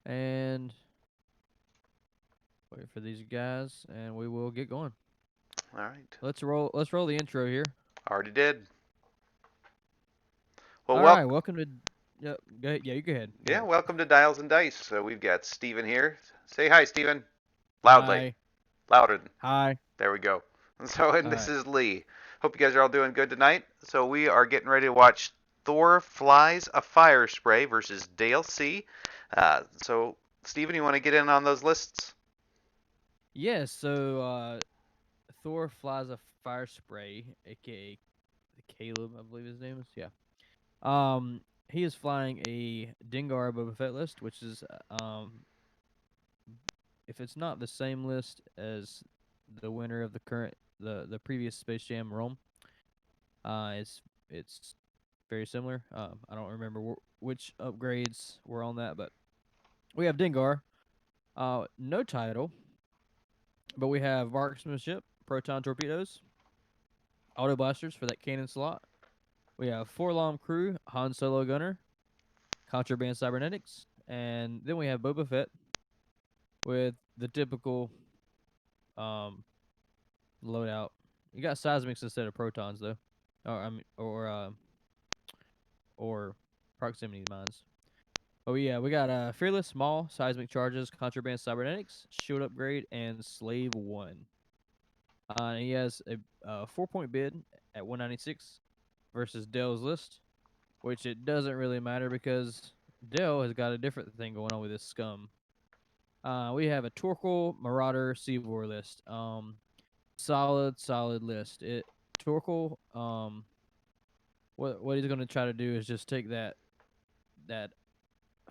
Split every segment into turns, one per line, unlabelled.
And wait for these guys, and we will get going.
All right.
Let's roll. Let's roll the intro here.
Already did. Well,
All right, welcome to. Yep. Go ahead. Yeah, you go ahead. Go
yeah,
ahead.
welcome to Dials and Dice. So we've got Steven here. Say hi, Steven. Loudly.
Hi.
Louder.
Hi.
There we go. So, and
All
this
right.
is Lee. Hope you guys are all doing good tonight. So we are getting ready to watch Thor Flies a Fire Spray versus Dale C. So, Steven, you want to get in on those lists?
Yes. So Thor flies a fire spray, aka Caleb, I believe his name is. Yeah. He is flying a Dengar Boba Fett list, which is if it's not the same list as the winner of the previous Space Jam Rome, it's very similar. I don't remember which upgrades were on that, but we have Dengar. No title, but we have marksmanship, proton torpedoes, auto blasters for that cannon slot. We have Forlom crew, Han Solo gunner, contraband cybernetics, and then we have Boba Fett with the typical um loadout. You got seismics instead of protons though, or proximity mines. Oh yeah, we got fearless, small, seismic charges, contraband cybernetics, shield upgrade, and slave one. And he has a 4 point bid at 196 versus Dell's list, which it doesn't really matter because Dell has got a different thing going on with this scum. We have a Torkoal Marauder Seavor list. Solid list. Torkoal. What he's gonna try to do is just take that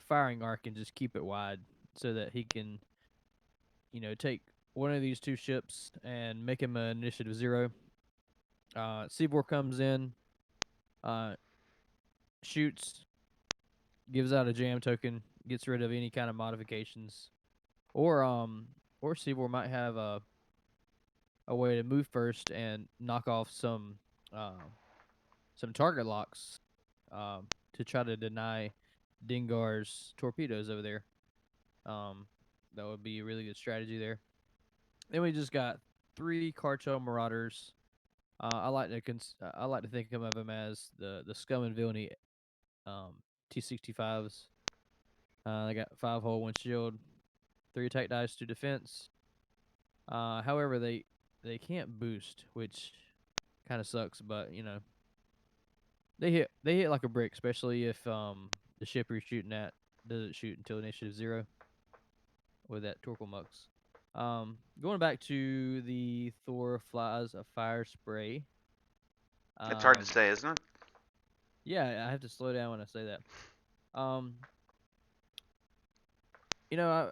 firing arc and just keep it wide so that he can, take one of these two ships and make him an initiative 0. Seabor comes in, uh, shoots, gives out a jam token, gets rid of any kind of modifications, or Seabor might have a way to move first and knock off uh, some target locks, to try to deny Dingar's torpedoes over there. Um, that would be a really good strategy there. Then we just got 3 cartel marauders. I like to think of them as the scum and villainy T65s. They got 5 hull, 1 shield, 3 attack dice, 2 defense. However, they can't boost, which kind of sucks. But they hit like a brick, especially if the ship you're shooting at doesn't shoot until initiative 0 with that Torkoal Mux. Going back to the Thor flies a fire spray.
It's hard to
Um,
say, isn't it?
yeah, I have to slow down when I say that. Um, I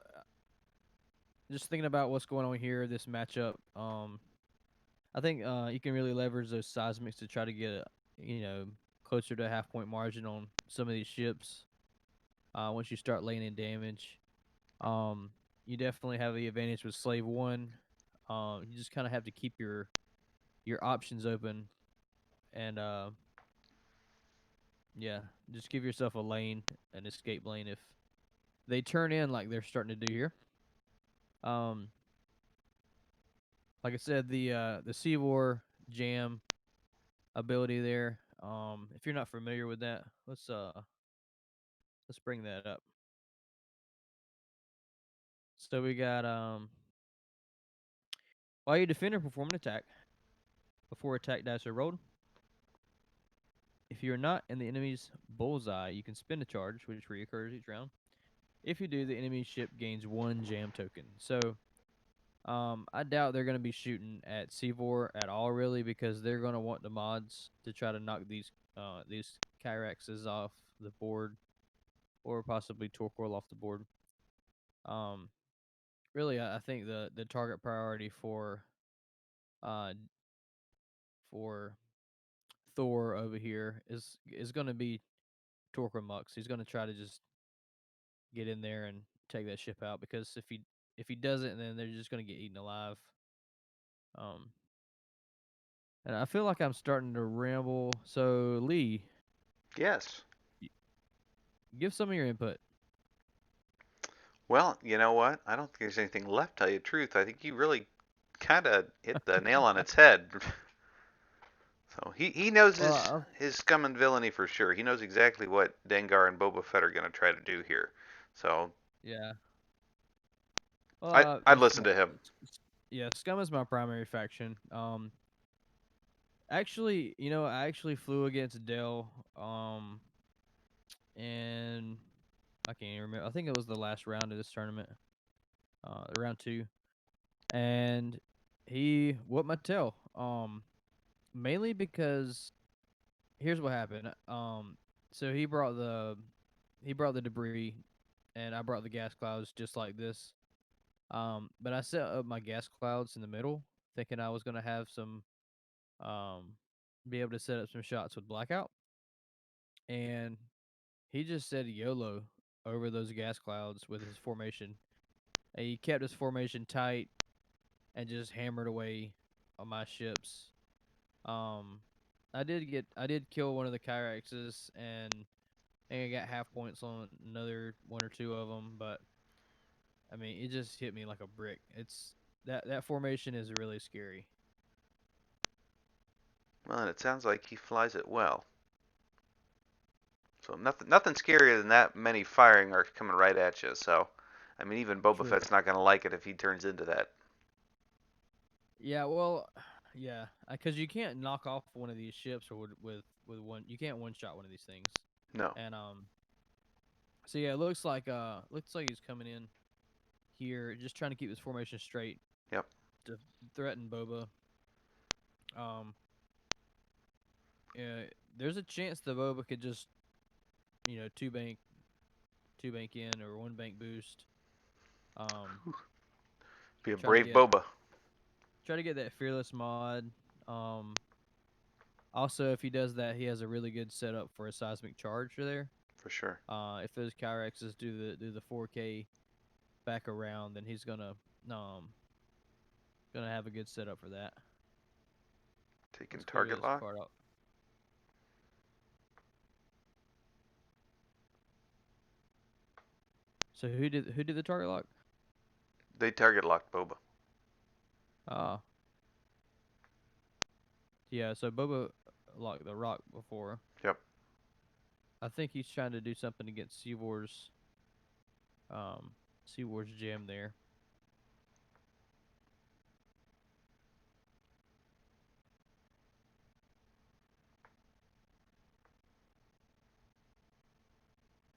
just thinking about what's going on here, this matchup. I think you can really leverage those seismics to try to get closer to a half point margin on some of these ships. Once you start laying in damage, um, you definitely have the advantage with Slave One. You just kind of have to keep your options open, and yeah, just give yourself a lane, an escape lane if they turn in like they're starting to do here. Um, like I said, the Sea War jam ability there. If you're not familiar with that, let's bring that up. So we got while your defender perform an attack before attack dice are rolled, if you're not in the enemy's bullseye, you can spend a charge, which reoccurs each round. If you do, the enemy ship gains 1 jam token. So I doubt they're going to be shooting at Seavor at all, really, because they're going to want the mods to try to knock these Kyraxes off the board, or possibly Torkoal off the board. Um, really, I think the target priority uh for Thor over here is going to be Torkoal Mux. He's going to try to just get in there and take that ship out, because if he doesn't, then they're just going to get eaten alive. Um, and I feel like I'm starting to ramble. So Lee,
Yes.
give some of your input.
Well, you know what? I don't think there's anything left, to tell you the truth. I think you really kind of hit the nail on its head. So he knows
Well,
his scum and villainy for sure. He knows exactly what Dengar and Boba Fett are going to try to do here. So
yeah. Well,
I'd listen to him.
yeah, Scum is my primary faction. Actually, I actually flew against Dell, and I can't even remember. I think it was the last round of this tournament, round two, and he whooped my tail. Mainly because here's what happened. So he brought the debris, and I brought the gas clouds just like this. But I set up my gas clouds in the middle, thinking I was gonna have some, um, be able to set up some shots with blackout, and he just said YOLO over those gas clouds with his formation. And he kept his formation tight and just hammered away on my ships. Um, I did kill one of the Kyraxes, and I got half points on another one or two of them, but I mean, it just hit me like a brick. It's that formation is really scary.
Well, and it sounds like he flies it well. So nothing scarier than that many firing arcs coming right at you. So, I mean, even Boba
True.
Fett's not going to like it if he turns into that.
Yeah, well, yeah, because you can't knock off one of these ships or with one. You can't one shot one of these things,
No.
and so yeah, it looks like he's coming in here, just trying to keep his formation straight
Yep.
to threaten Boba. Um, yeah, there's a chance the Boba could just two bank in or one bank boost. Um,
Be a
try to
brave
get
Boba
that fearless mod. Um, Also, if he does that, he has a really good setup for a seismic charge there.
for sure.
If those Kyrexes do the 4K back around, then he's um gonna have a good setup for that.
Taking
Let's go to
target
his
lock.
card out. So who did the target lock?
They target locked Boba.
Ah, yeah. So Boba locked the rock before.
Yep.
I think he's trying to do something against um Seawar's gem there.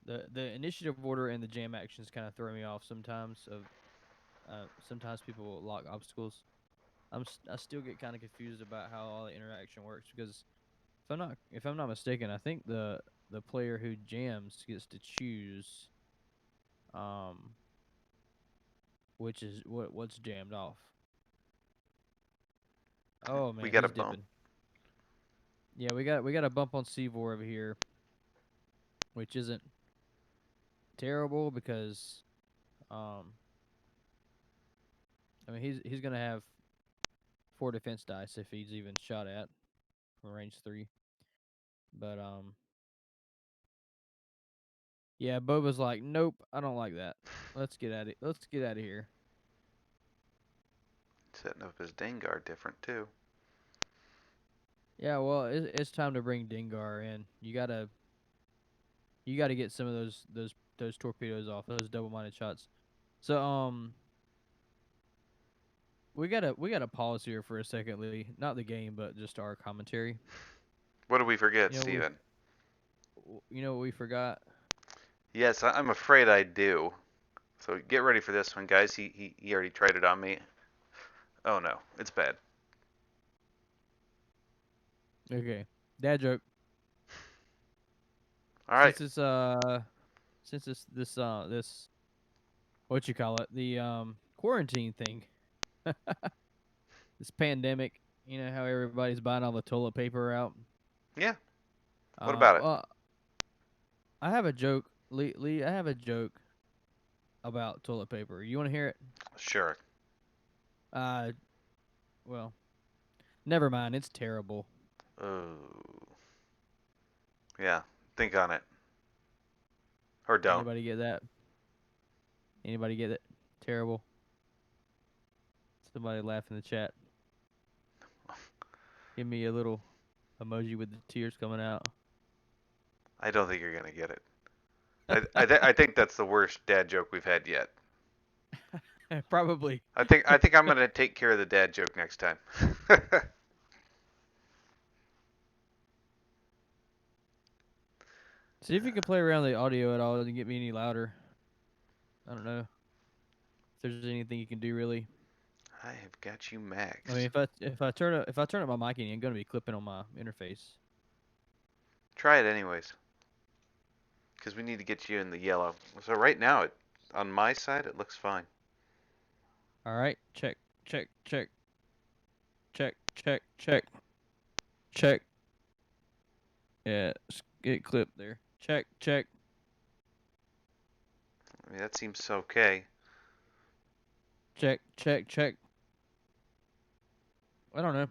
The initiative order and the jam actions kind of throw me off sometimes. Sometimes people lock obstacles. I still get kind of confused about how all the interaction works because if I'm not mistaken, I think the player who jams gets to choose um which is what's jammed off. Oh
We
man,
got a
he's
bump.
dipping. Yeah, we got a bump on Seavor over here, which isn't terrible because um I mean he's gonna have 4 defense dice if he's even shot at from range 3. But yeah, Boba's like, nope, I don't like that. Let's get at it. Let's get out of here.
Setting up his Dengar different too.
Yeah, well, it's time to bring Dengar in. You gotta get some of those torpedoes off, those double-minded shots. So we gotta pause here for a second, Lee. Not the game, but just our commentary.
What did we forget,
You know we
Steven?
you know what we forgot.
Yes, I'm afraid I do. So get ready for this one, guys. He already tried it on me. Oh no, it's bad.
Okay, dad joke.
All right.
Since it's this what you call it, the quarantine thing, this pandemic. You know how everybody's buying all the toilet paper out.
Yeah. What about it?
Well, I have a joke, Lee. I have a joke about toilet paper. You want to hear it?
Sure.
Uh, well, never mind. It's terrible.
Oh. Yeah. Think on it. Or don't.
Anybody get that? Anybody get it? Terrible. Somebody laugh in the chat. Give me a little emoji with the tears coming out.
I don't think you're gonna get it. I think that's the worst dad joke we've had yet.
Probably.
I think I'm gonna take care of the dad joke next time.
See if you can play around the audio at all and get me any louder. I don't know if there's anything you can do really.
I have got you
I mean,
maxed.
if I turn up my mic, I'm gonna be clipping on my interface.
Try it anyways, because we need to get you in the yellow. So right now, on my side, it looks fine.
All right, check, check, check, check, check, check, check. Yeah, get clipped there. Check, check.
I mean, that seems okay.
Check, check, check. I don't know.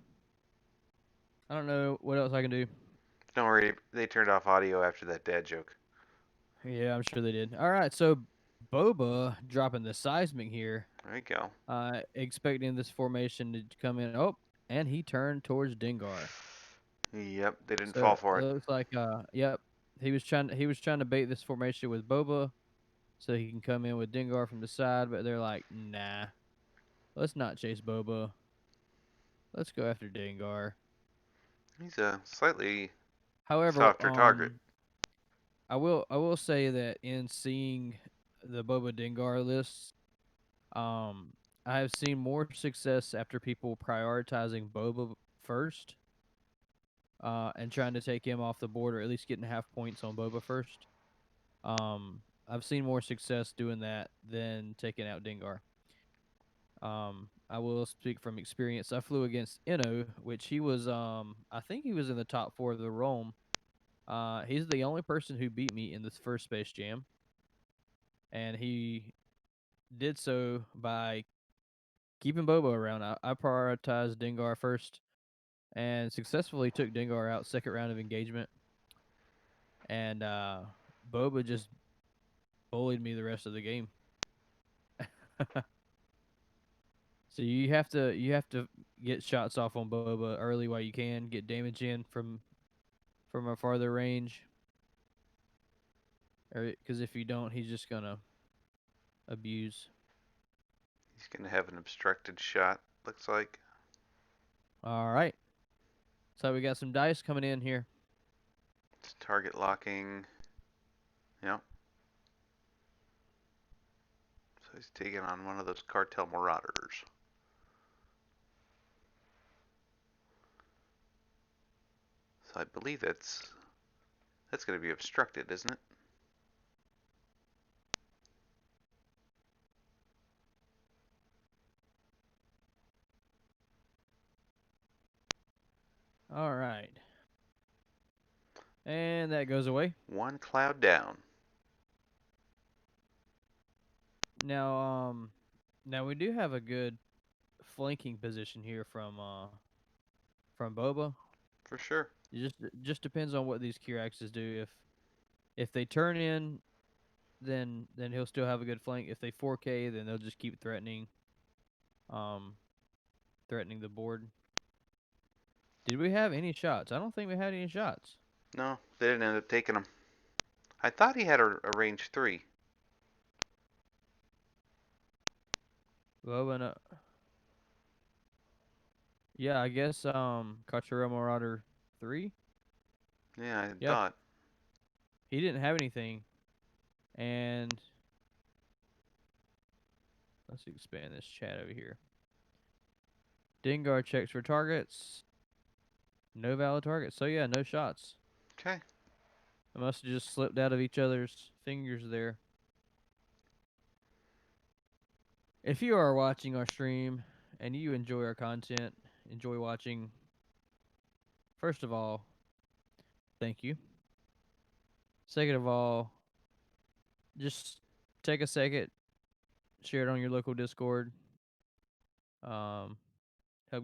I don't know what else I can do.
Don't worry, they turned off audio after that dad joke.
Yeah, I'm sure they did. All right, so Boba dropping the seismic here,
There you go.
expecting this formation to come in. Oh, and he turned towards Dengar.
Yep, they didn't
So
fall for
it
it.
looks like, yep, he was trying to bait this formation with Boba, so he can come in with Dengar from the side. But they're like, nah, let's not chase Boba. Let's go after Dengar.
He's a slightly
However,
softer target.
I will say that in seeing the Boba Dengar lists, um, I have seen more success after people prioritizing Boba first, and trying to take him off the board, or at least getting half points on Boba first. I've seen more success doing that than taking out Dengar. I will speak from experience. I flew against Eno, which he was, I think he was in the top four of the Rome. He's the only person who beat me in this first Space Jam, and he did so by keeping Bobo around. I prioritized Dengar first and successfully took Dengar out second round of engagement. And Boba just bullied me the rest of the game. So you have to get shots off on Boba early while you can, get damage in from a farther range. Or because if you don't, he's just gonna abuse.
He's gonna have an obstructed shot. Looks like.
All right. So we got some dice coming in here.
It's target locking. Yep. So he's taking on one of those cartel marauders. So I believe that's gonna be obstructed, isn't it?
All right. And that goes away.
One cloud down.
Now, now we do have a good flanking position here from Boba.
For sure.
It just depends on what these Kiraxes do. If they turn in, then he'll still have a good flank. If they 4K, then they'll just keep um, threatening the board. Did we have any shots? I don't think we had any shots.
No, they didn't end up taking him. I thought he had a range 3.
Boba, no. Yeah, I guess Kachura Marauder 3.
Yeah, I
Yep,
thought.
he didn't have anything, and let's expand this chat over here. Dengar checks for targets. No valid targets. So yeah, no shots.
Okay.
I must have just slipped out of each other's fingers there. If you are watching our stream and you enjoy our content, enjoy watching, first of all, thank you. Second of all, just take a second, share it on your local Discord. Help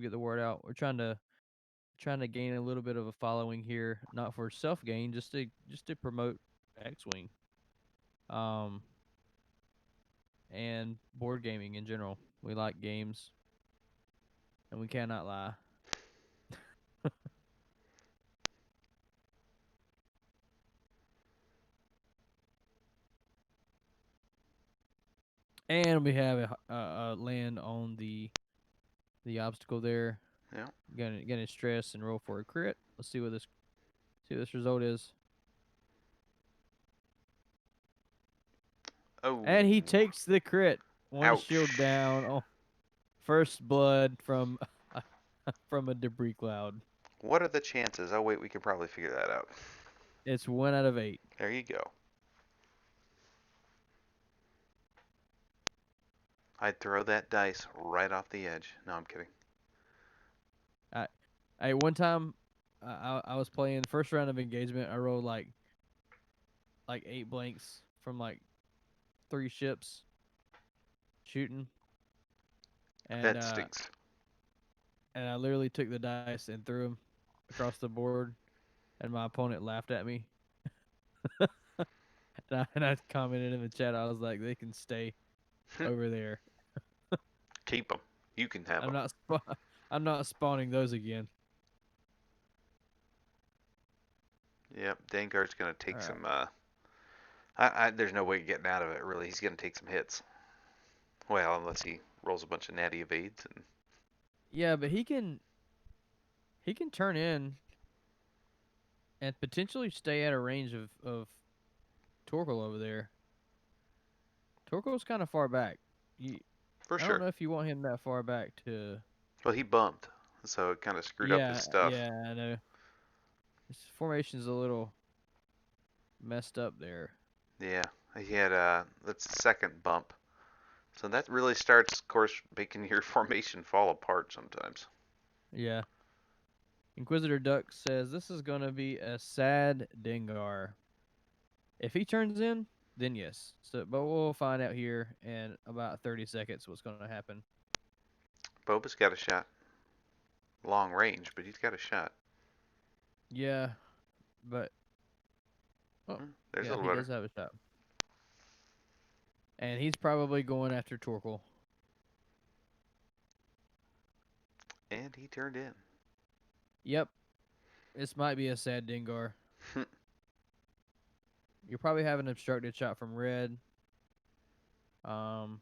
get the word out. We're trying to gain a little bit of a following here, not for self gain, just to promote X Wing. Um, and board gaming in general. We like games, and we cannot lie. And we have a land on the obstacle there.
Yeah.
Gonna stress and roll for a crit. Let's see what this result is.
Oh,
And he takes the crit. One shield down.
ouch.
Oh, first blood from from a debris cloud.
What are the chances? Oh, wait, we can probably figure that out.
It's 1 out of 8.
There you go. I'd throw that dice right off the edge. No, I'm kidding.
I, one time, I was playing first round of engagement. I rolled like 8 blanks from like 3 ships shooting, and
That
uh,
stinks.
and I literally took the dice and threw them across the board, and my opponent laughed at me. And I commented in the chat. I was like, "They can stay over there.
Keep them. You can have
I'm
them.
not I'm not spawning those again."
Yep, Dangar's gonna
All
take
right.
some. There's no way getting out of it. Really, he's gonna take some hits. Well, unless he rolls a bunch of natty evades and
Yeah, but he can turn in and potentially stay at a range of Torkoal over there. Torkoal's kind of far back. You,
for
I don't
sure.
know if you want him that far back to.
Well, he bumped, so it kind of screwed up his
Yeah,
stuff.
yeah, I know. His formation's a little messed up there.
Yeah, he had that's the second bump. So that really starts, of course, making your formation fall apart sometimes.
Yeah. Inquisitor Duck says this is gonna be a sad Dengar. If he turns in, then yes. So, but we'll find out here in about 30 seconds what's gonna happen.
Boba's got a shot, long range, but he's got a shot.
Yeah, but oh,
There's a
yeah,
little
he
better,
does have a shot, and he's probably going after Torkoal.
and he turned in.
Yep, this might be a sad Dengar. You'll probably have an obstructed shot from red. Um,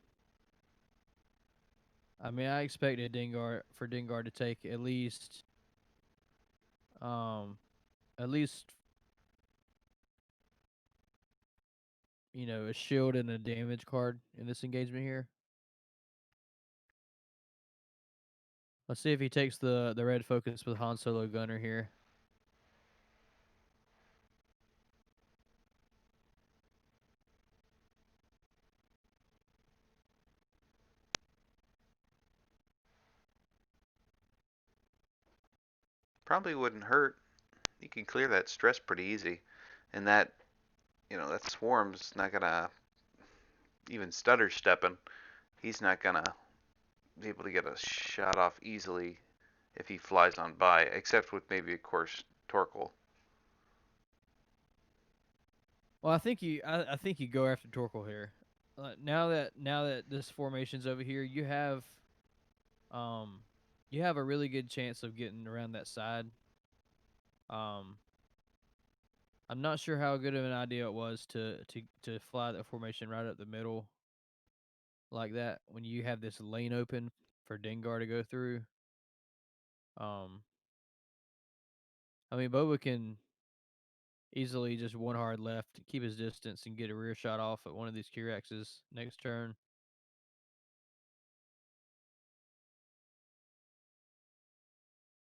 I mean, I expected Dengar to take um, at least a shield and a damage card in this engagement here. Let's see if he takes the red focus with Han Solo Gunner here.
Probably wouldn't hurt. You can clear that stress pretty easy, and that swarm's not gonna even stutter stepping. He's not gonna be able to get a shot off easily if he flies on by, except with maybe, of course, Torkoal.
Well, I think you go after Torkoal here. Now that this formation's over here, um you have a really good chance of getting around that side. Um, I'm not sure how good of an idea it was to fly that formation right up the middle like that when you have this lane open for Dengar to go through. Um, I mean, Boba can easily just one hard left, keep his distance, and get a rear shot off at one of these Kiraxes next turn.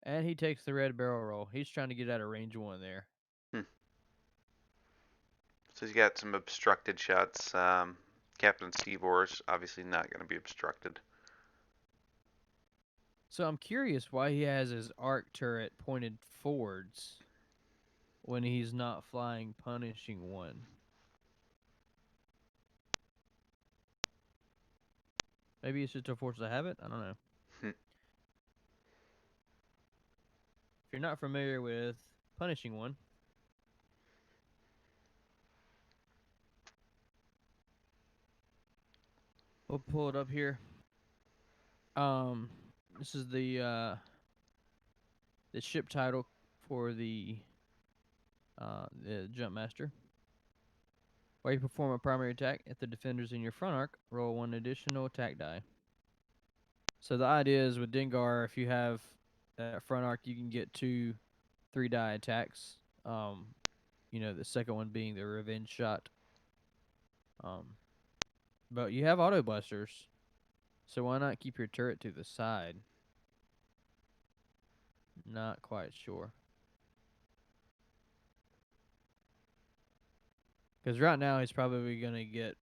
And he takes the red barrel roll. He's trying to get out of range one there.
Hmm. So he's got some obstructed shots. Captain Seabor's obviously not going to be obstructed.
So I'm curious why he has his arc turret pointed forwards when he's not flying punishing one. Maybe it's just a force of habit. I don't know.
Hmm.
If you're not familiar with punishing one, We'll pull it up here. Um, this is the ship title for the Jump Master. While you perform a primary attack, if the defender's in your front arc, roll one additional attack die. So the idea is with Dengar, if you have that front arc, you can get 2 3-die attacks. The second one being the revenge shot. But you have auto blasters, so why not keep your turret to the side? Not quite sure. Because right now he's probably gonna get.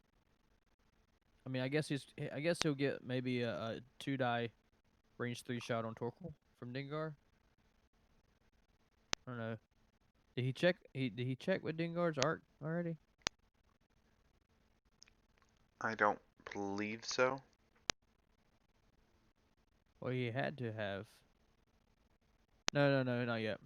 I mean, I guess he'll get maybe a 2-die range 3 shot on Torkel from Dengar. I don't know. Did he check? Did he check with Dengar's arc already?
I don't believe so.
Well, he had to have. No, not yet.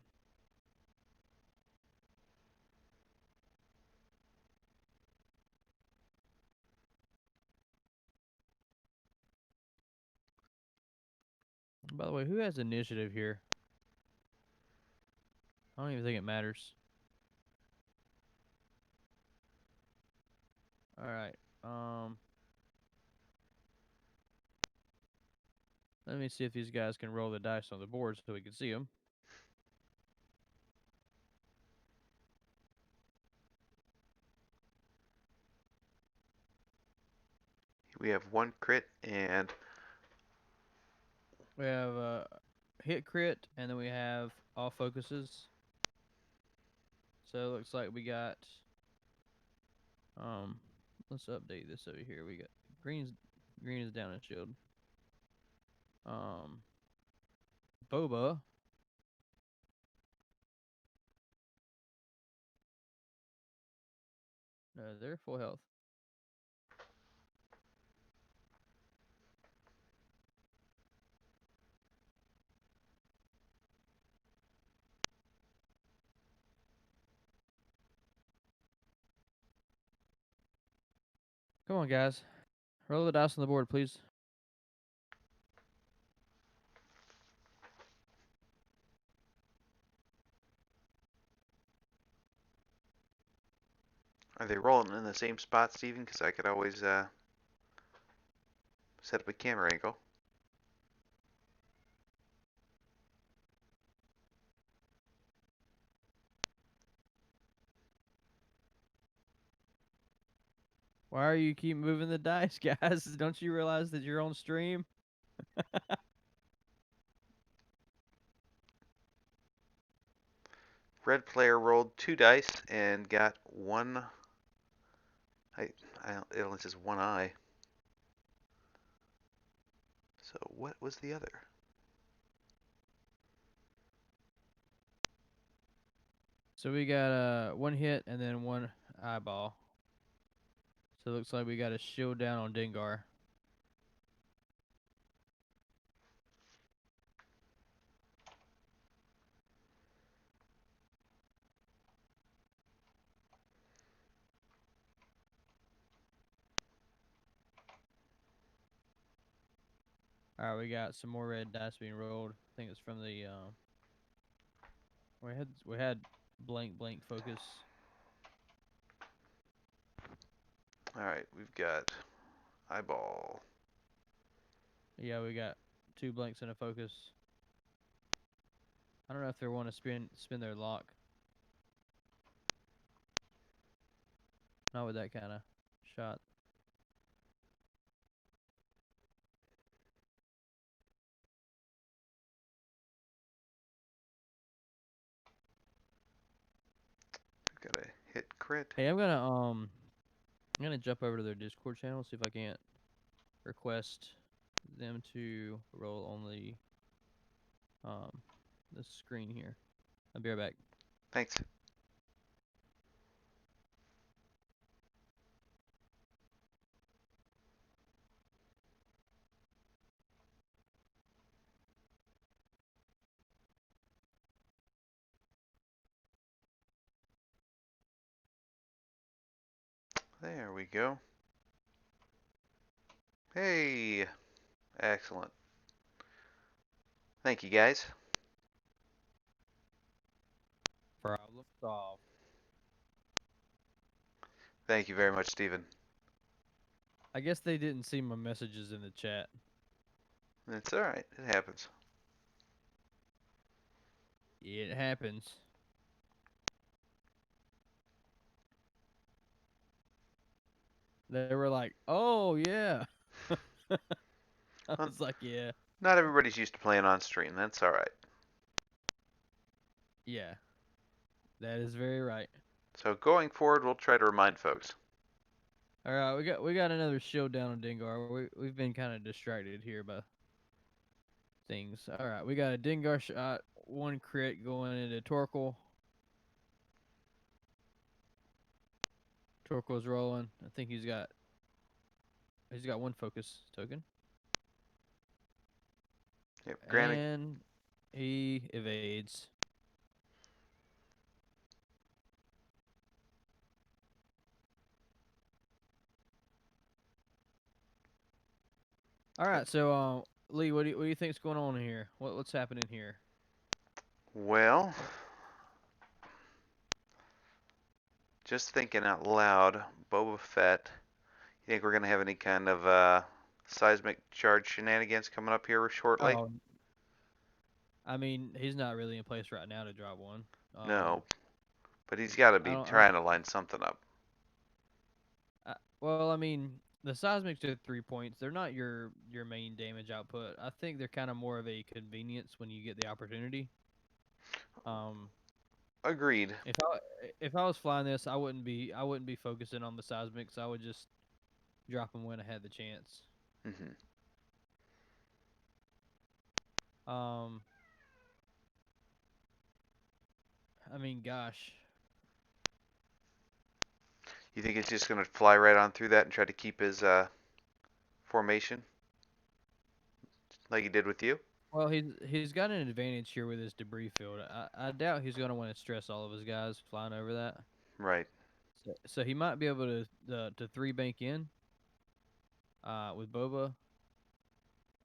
By the way, who has initiative here? I don't even think it matters. All right. Let me see if these guys can roll the dice on the board so we can see them.
We have 1 crit and
We have hit crit, and then we have all focuses. So it looks like we got. Let's update this over here. We got green is down in shield. Boba. No, they're full health. Come on, guys. Roll the dice on the board, please.
are they rolling in the same spot, Steven? Because I could always set up a camera angle.
Why are you keep moving the dice, guys? Don't you realize that you're on stream?
Red player rolled 2 dice and got 1. It only says 1 eye. So what was the other?
So we got 1 hit and then 1 eyeball. So it looks like we got a shield down on Dengar. Alright, we got some more red dice being rolled. I think it's from the we had blank focus.
Alright, we've got eyeball.
Yeah, we got 2 blanks and a focus. I don't know if they want to spin their lock. Not with that kind of shot.
We've got a hit crit.
Hey, I'm gonna jump over to their Discord channel, see if I can't request them to roll on the screen here. I'll be right back.
Thanks. There we go. Hey, excellent. Thank you, guys.
Problem solved.
Thank you very much, Stephen.
I guess they didn't see my messages in the chat.
It's all right. It happens.
It happens. They were like, "Oh yeah." I
Well,
was like, "Yeah,
not everybody's used to playing on stream. That's all right.
yeah, that is very right."
So going forward, we'll try to remind folks.
All right, we got another showdown on Dengar. We've been kind of distracted here by things. All right, we got a Dengar shot, one crit going into Torkel. Torkel's rolling. I think he's got one focus token,
Yep, granted.
and he evades. All
Yep.
right, so Lee, what do you think's going on here? What's happening here?
Well, just thinking out loud, Boba Fett. You think we're gonna have any kind of seismic charge shenanigans coming up here shortly?
Oh, I mean, he's not really in place right now to drop one.
No, but he's got to
I
be
don't.
trying to line something up.
Well, I mean, the seismics are 3 points. They're not your main damage output. I think they're kind of more of a convenience when you get the opportunity. Um,
Agreed.
if I was flying this, I wouldn't be focusing on the seismics. I would just drop them when I had the chance.
Hmm.
Um, I mean, gosh,
You think he's just gonna fly right on through that and try to keep his formation like he did with you?
well, he's got an advantage here with his debris field. I doubt he's gonna want to stress all of his guys flying over that.
Right.
So he might be able to three bank in with Boba.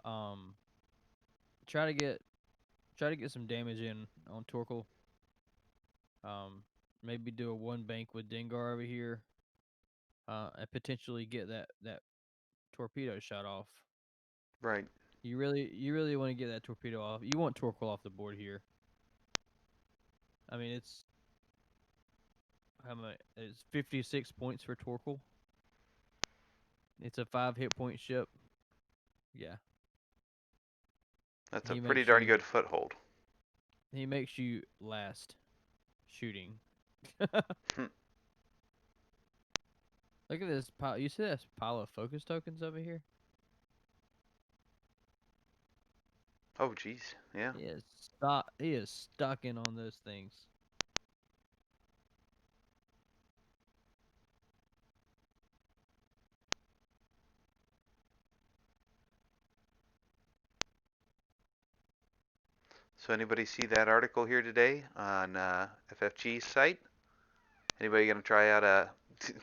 Um, try to get try to get some damage in on Torkel. Um, maybe do a one bank with Dengar over here. And potentially get that torpedo shot off.
Right.
You really want to get that torpedo off. You want Torkel off the board here. I mean, it's how much? It's 56 points for Torkel. It's a 5 hit point ship. Yeah,
That's a
he
pretty
makes
darn
you
good foothold.
he makes you last shooting.
Hmm.
Look at this pile. You see this pile of focus tokens over here?
Oh, geez. Yeah.
He is stuck in on those things.
So anybody see that article here today on FFG's site? Anybody gonna try out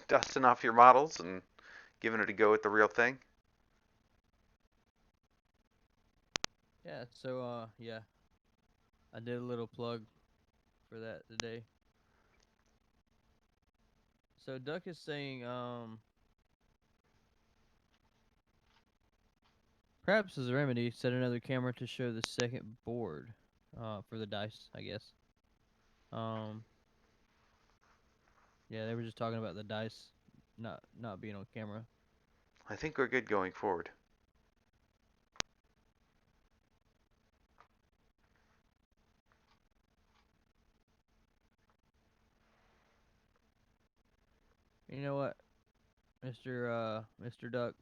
dusting off your models and giving it a go at the real thing?
Yeah, so yeah, I did a little plug for that today. So Duck is saying perhaps as a remedy, set another camera to show the second board for the dice, I guess. Um yeah, they were just talking about the dice not being on camera.
I think we're good going forward.
You know what, Mr. Duck,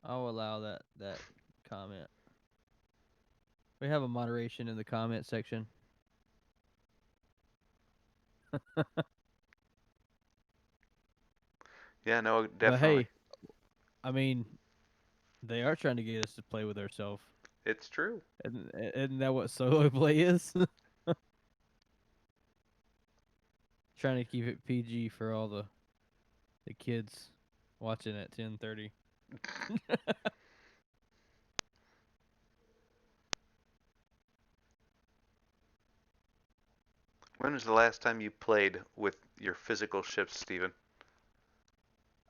I'll allow that comment. We have a moderation in the comment section.
Yeah, no,
But
definitely.
hey, I mean, they are trying to get us to play with ourselves.
It's true.
Isn't that what solo play is? Trying to keep it PG for all the kids. watching at 10:30.
When was the last time you played with your physical ships, Steven?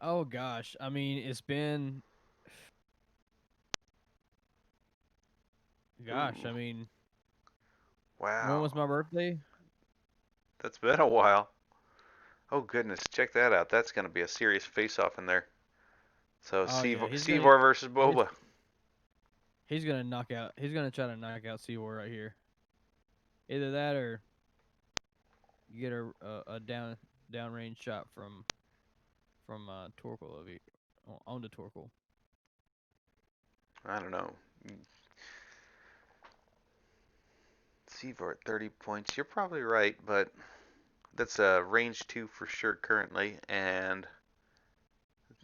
Oh gosh, I mean, it's been gosh,
Ooh,
I mean, when
wow.
was my birthday?
That's been a while. Oh goodness, check that out. That's going to be a serious face-off in there. So
Oh yeah,
Seavor versus
he's
Boba.
he's gonna knock out. He's gonna try to knock out Seawar right here. Either that or you get a downrange shot from Torkel of it onto Torkel.
I don't know. Seavor at 30 points. You're probably right, but that's a range 2 for sure currently. And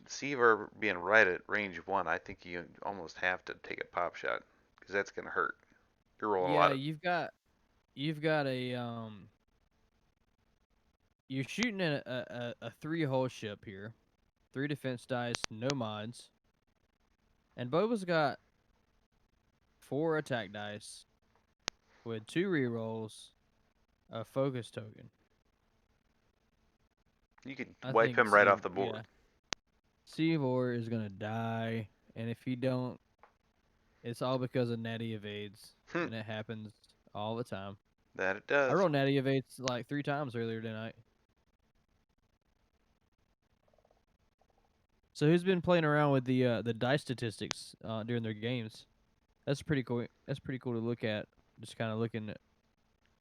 Seavor being right at range 1, I think you almost have to take a pop shot because that's going to hurt. You're rolling a
Yeah,
lot of.
you've got a. You're shooting at a 3-hull ship here, 3 defense dice, no mods, and Boba's got 4 attack dice with 2 rerolls, a focus token.
You could
I
wipe
think
him right off the board.
yeah, Seavor is gonna die, and if he don't, it's all because of natty evades,
Hmm,
and it happens all the time.
that it
I
does.
rolled natty evades like 3 times earlier tonight. So who's been playing around with the dice statistics during their games? That's pretty cool. That's pretty cool to look at. Just kind of looking at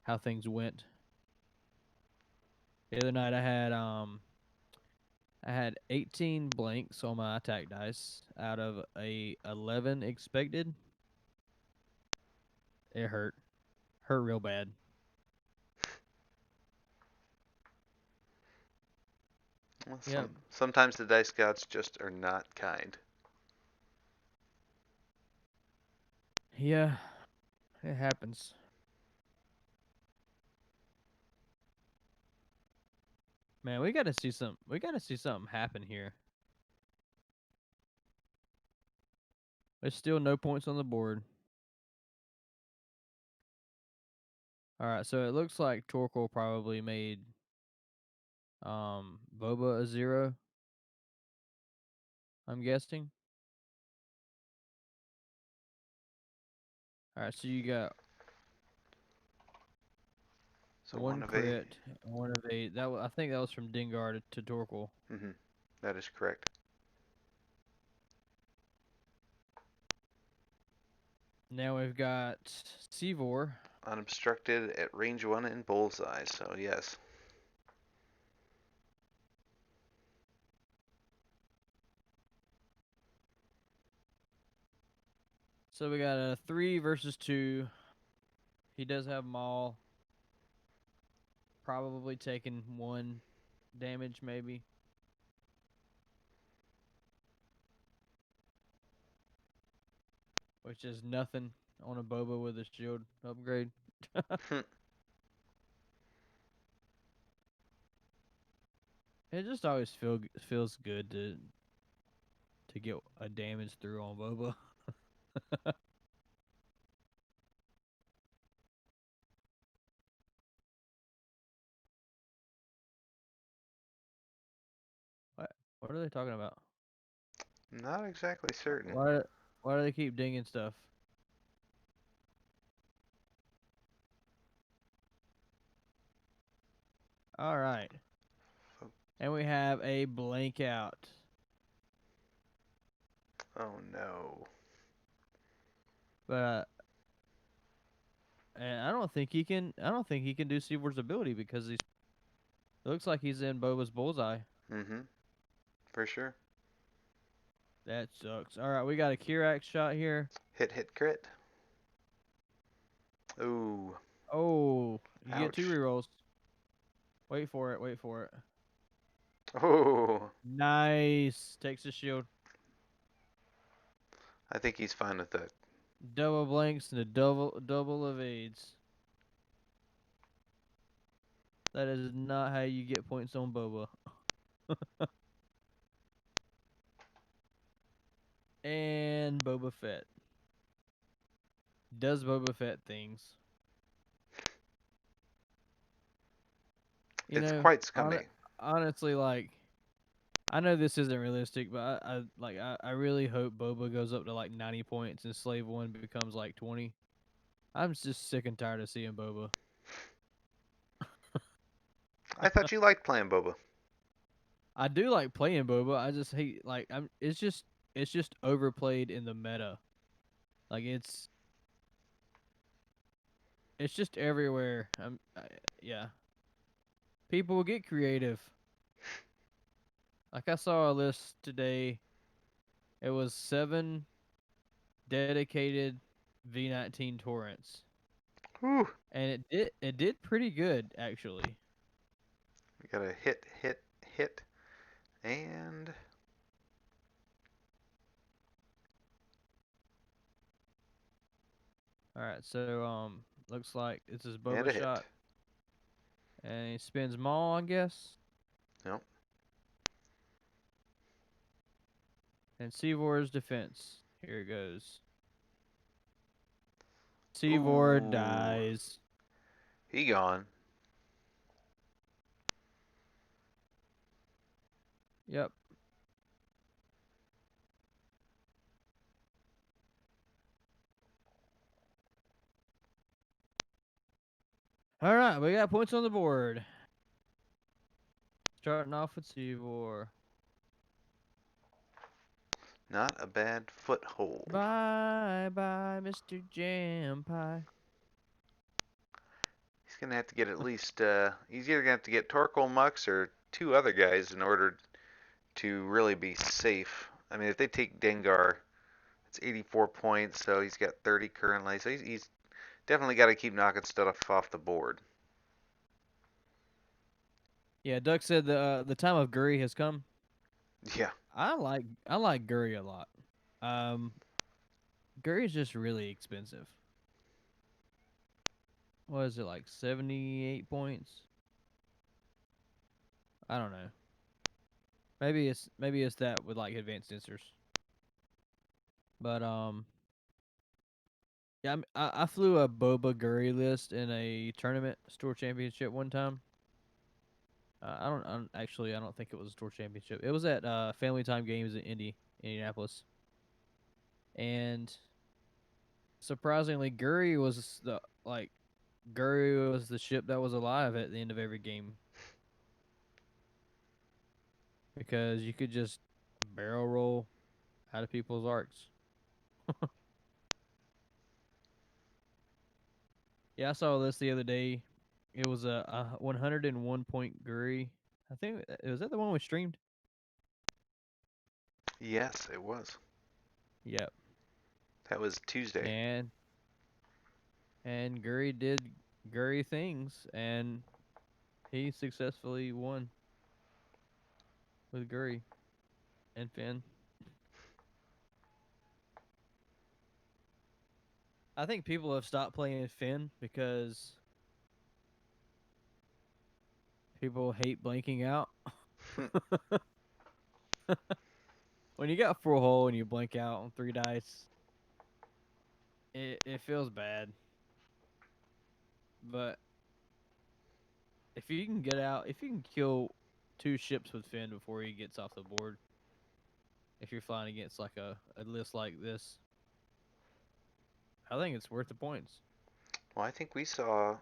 how things went. The other night I had 18 blanks on my attack dice out of a 11 expected. It hurt real bad.
Well,
Yep.
sometimes the dice gods just are not kind.
Yeah, it happens. Man, we got to see some. We got to see something happen here. There's still no points on the board. All right, so it looks like Torkel probably made Boba a 0. I'm guessing. All right, so you got
So one
one
of a.
crit, 1 of 8. I think that was from Dengar to Torkel.
Mm-hmm, that is correct.
Now we've got Seavor.
Unobstructed at range 1 in bullseye, so yes.
So we got a 3 versus 2. He does have Maul. Probably taking 1 damage, maybe. Which is nothing on a Boba with a shield upgrade. It just always feels good to get a damage through on Boba. What? What are they talking about?
Not exactly certain.
Why? Why do they keep dinging stuff? All right, and we have a blank out.
Oh no.
But and I don't think he can. I don't think he can do Seavor's ability because it looks like he's in Boba's bullseye.
Mm-hmm, for sure.
That sucks. All right, we got a Kirax shot here.
Hit, crit. Ooh,
Oh, you get 2
ouch.
rerolls. Wait for it. Wait for it.
Oh,
Nice. Takes the shield.
I think he's fine with that.
Double blanks and a double evades. That is not how you get points on Boba. And Boba Fett. Does Boba Fett things. You
It's
know,
quite scummy.
honestly, like, I know this isn't realistic, but I really hope Boba goes up to like 90 points and Slave One becomes like 20. I'm just sick and tired of seeing Boba.
I thought you liked playing Boba.
I do like playing Boba. I just hate like I'm. It's just overplayed in the meta. Like it's just everywhere. Yeah. People will get creative. Like I saw a list today. It was 7 dedicated V19 torrents,
Whew.
and it did pretty good actually.
We got a hit, hit, hit, and
All right, so looks like this is
and
Boba
a hit.
shot, and he spins Maul, I guess,
Nope.
and Seavor's defense. Here it goes. Seavor
Ooh,
dies.
he gone.
Yep. All right, we got points on the board. Starting off with Seavor.
Not a bad foothold.
Bye bye, Mr. Jam Pie.
He's gonna have to get at least. He's either gonna have to get Torkoal Mux or 2 other guys in order to really be safe. I mean, if they take Dengar, it's 84 points, so he's got 30 currently. So he's definitely got to keep knocking stuff off the board.
Yeah, Duck said the time of Guri has come.
Yeah.
I like Guri a lot. Um, Guri's just really expensive. What is it like 78 points? I don't know. Maybe it's that with like advanced sensors. But yeah, I flew a Boba Guri list in a tournament store championship one time. I don't think it was a store championship. It was at Family Time Games in Indianapolis, and surprisingly, Guri was the ship that was alive at the end of every game because you could just barrel roll out of people's arcs. Yeah, I saw this the other day. It was a 101 point Guri. I think was that the one we streamed.
Yes, it was.
Yep.
That was Tuesday.
And Guri did Guri things, and he successfully won with Guri and Finn. I think people have stopped playing Finn because people hate blanking out. When you got full hole and you blank out on 3 dice, it feels bad. But if you can kill 2 ships with Finn before he gets off the board, if you're flying against like a list like this, I think it's worth the points.
Well, I think we saw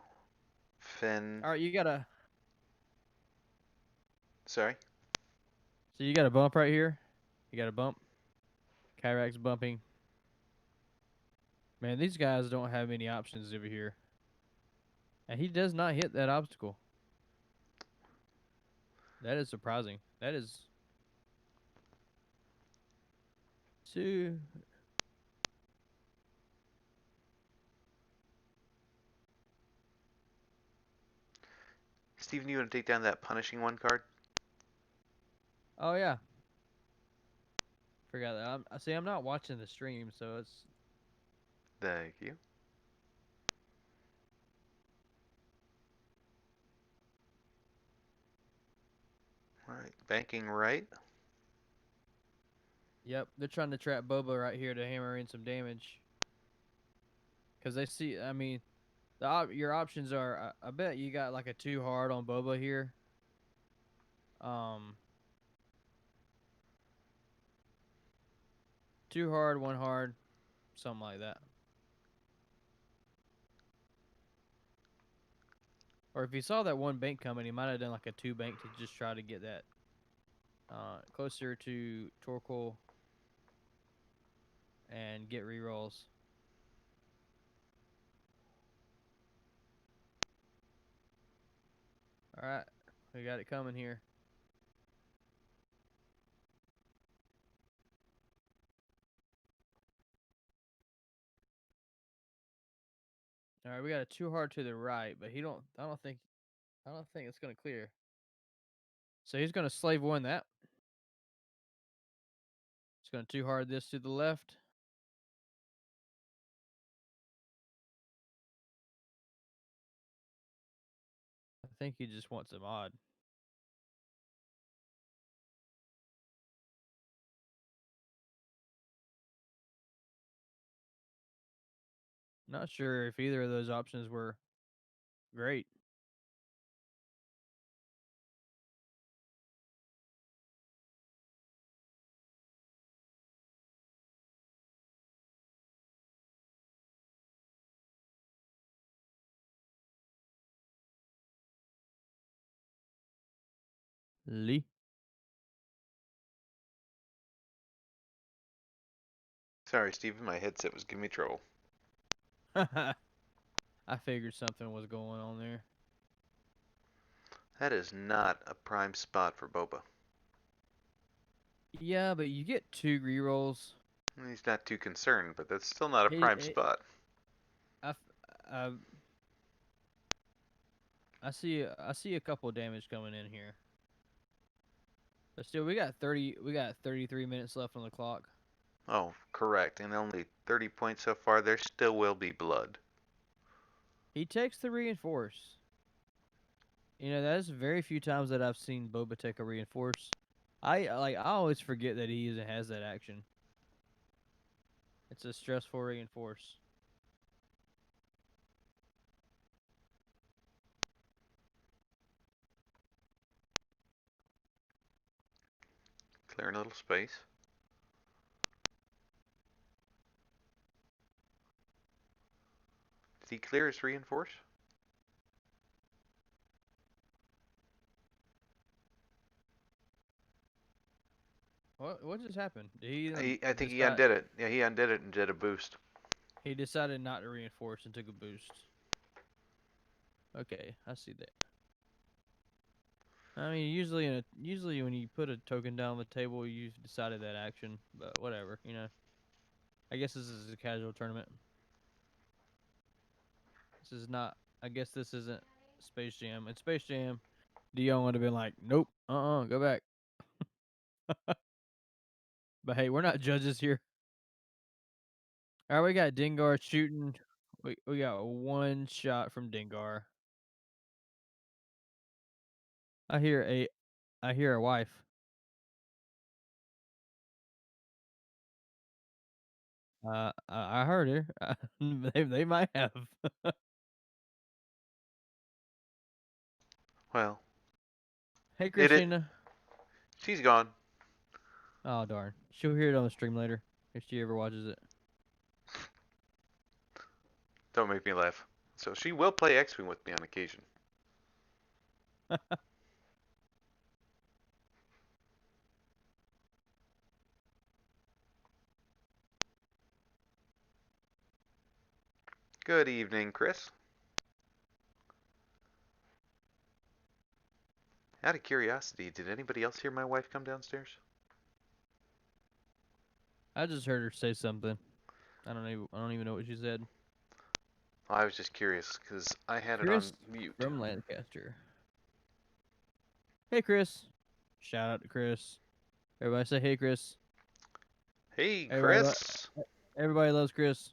Finn.
All right,
Sorry.
you got a bump right here. You got a bump. Kyrax bumping. Man, these guys don't have many options over here. And he does not hit that obstacle. That is surprising. That is too.
Steven, you want to take down that punishing one card?
Oh yeah, forgot that. I'm not watching the stream, so it's.
Thank you. All right, banking right.
Yep, they're trying to trap Boba right here to hammer in some damage. Because they see, I mean, your options are, I bet you got like a 2 hard on Boba here. Um, 2 hard, 1 hard, something like that. Or if he saw that 1 bank coming, he might have done like a 2 bank to just try to get that closer to Torkoal and get rerolls. All right, we got it coming here. All right, we got a 2 hard to the right, but I don't think it's gonna clear. So he's gonna slave 1 that. He's gonna 2 hard this to the left. I think he just wants a mod. Not sure if either of those options were great. Lee.
Sorry, Steven, my headset was giving me trouble.
I figured something was going on there.
That is not a prime spot for Boba.
Yeah, but you get 2 rerolls.
He's not too concerned, but that's still not a
He,
prime spot.
I, I, I see a couple of damage coming in here. But still, we got 33 minutes left on the clock.
Oh, correct. And only 30 points so far. There still will be blood.
He takes the reinforce. You know, that's very few times that I've seen Boba take a reinforce. I always forget that he even has that action. It's a stressful reinforce.
Clearing a little space. Did he clear his reinforce?
What just happened? Did he
I think he
decide
undid it. Yeah, he undid it and did a boost.
he decided not to reinforce and took a boost? Okay, I see that. I mean, usually when you put a token down on the table, you've decided that action. But whatever, you know. I guess this is a casual tournament. This is not. I guess this isn't Space Jam. In Space Jam, Dion would have been like, "Nope, go back." But hey, we're not judges here. All right, we got Dengar shooting. We got 1 shot from Dengar. I hear a wife. I heard her. They might have.
Well,
Hey,
it.
Christina.
She's gone.
Oh darn. She'll hear it on the stream later if she ever watches it.
Don't make me laugh. So she will play X-Wing with me on occasion. Good evening, Chris. Out of curiosity, did anybody else hear my wife come downstairs?
I just heard her say something. I don't even know what she said.
Well, I was just curious because I had it
Chris
on mute.
from Lancaster. Hey, Chris. Shout out to Chris. Everybody say hey, Chris.
Hey,
Everybody,
Chris.
everybody loves Chris.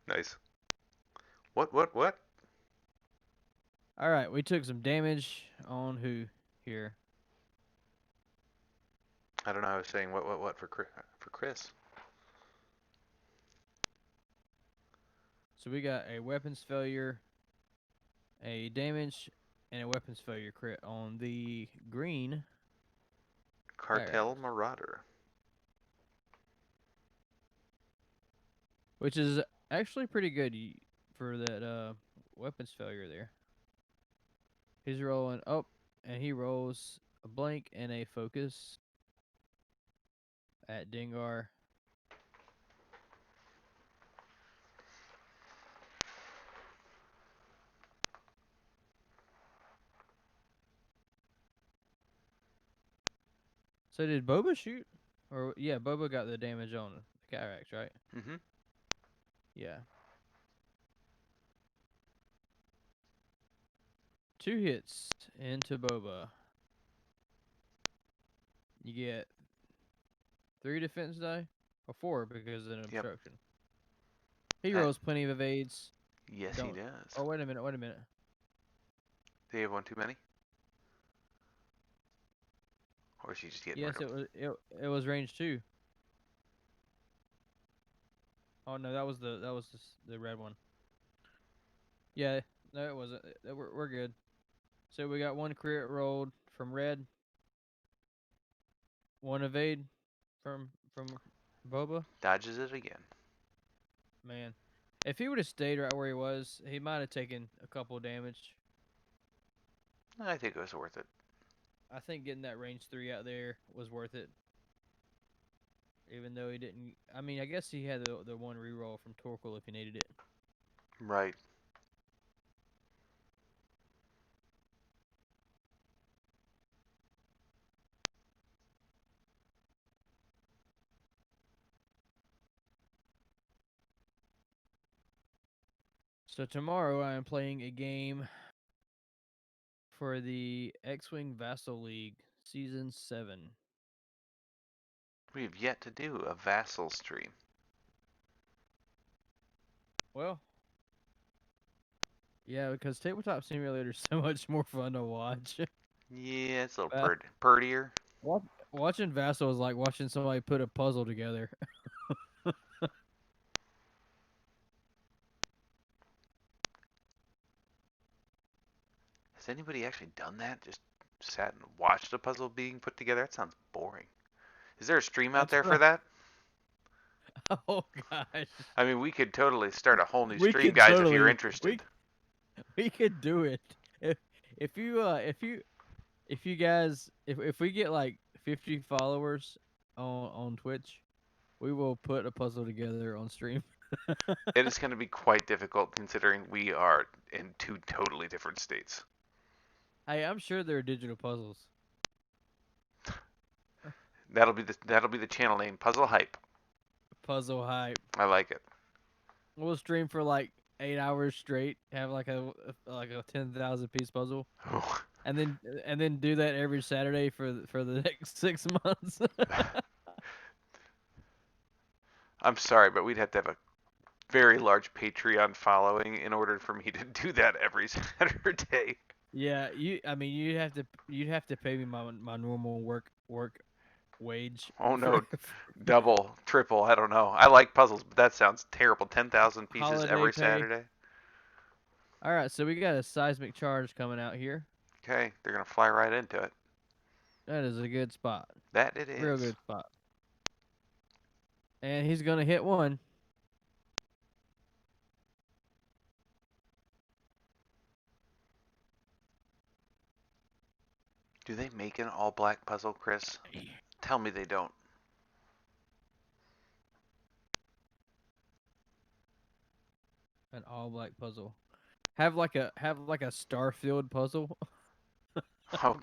Nice. What?
All right, we took some damage on who here?
I don't know. I was saying what for Chris.
So we got a weapons failure, a damage, and a weapons failure crit on the green
Cartel
Gyrax,
Marauder.
which is actually pretty good for that weapons failure there. He's rolling up, and he rolls a blank and a focus at Dengar. So did Boba shoot? Or yeah, Boba got the damage on the Gyrax, right?
Mm-hmm.
Yeah. 2 hits into Boba. You get 3 defense die, or 4 because of an
Yep.
obstruction. He
Uh,
rolls plenty of evades.
yes, he
Don't.
does.
Oh wait a minute. Wait a minute.
Do you have one too many? Or is he just getting rid
Yes,
of them?
it was range 2. Oh no, that was the red one. Yeah, no, it wasn't. We're good. So we got 1 crit rolled from red, 1 evade from Boba.
Dodges it again.
Man, if he would have stayed right where he was, he might have taken a couple damage.
I think it was worth it.
I think getting that range 3 out there was worth it. Even though he didn't, I mean, I guess he had the 1 reroll from Torkel if he needed it.
Right.
So tomorrow I am playing a game for the X-Wing Vassal League Season 7.
We have yet to do a vassal stream.
Well, yeah, because Tabletop Simulator is so much more fun to watch.
Yeah, it's a little
Uh,
purtier.
Watching Vassal is like watching somebody put a puzzle together.
Has anybody actually done that? Just sat and watched a puzzle being put together? That sounds boring. Is there a stream out
That's
there
what
for that?
oh gosh.
I mean, we could totally start a whole new
We
stream,
could
guys, if you're
totally
interested.
we could do it. If if you if you guys if we get like 50 followers on Twitch, we will put a puzzle together on stream.
It is going to be quite difficult considering we are in 2 totally different states.
Hey, I'm sure there are digital puzzles.
That'll be the channel name, Puzzle Hype.
Puzzle hype.
I like it.
We'll stream for like 8 hours straight. Have like a 10,000 piece puzzle,
Oh.
and then do that every Saturday for the next 6 months.
I'm sorry, but we'd have to have a very large Patreon following in order for me to do that every Saturday.
Yeah, I mean, you'd have to pay me my normal work wage
Oh
for
no, double, triple, I don't know. I like puzzles, but that sounds terrible. 10,000 pieces
holiday
every
pay.
Saturday.
All right, so we got a seismic charge coming out here.
Okay, they're gonna fly right into it.
That is a good spot.
That it
Real
is.
good spot. And he's gonna hit one.
Do they make an all black puzzle, Chris? Tell me they don't.
An all black puzzle. Have like a Starfield puzzle.
Oh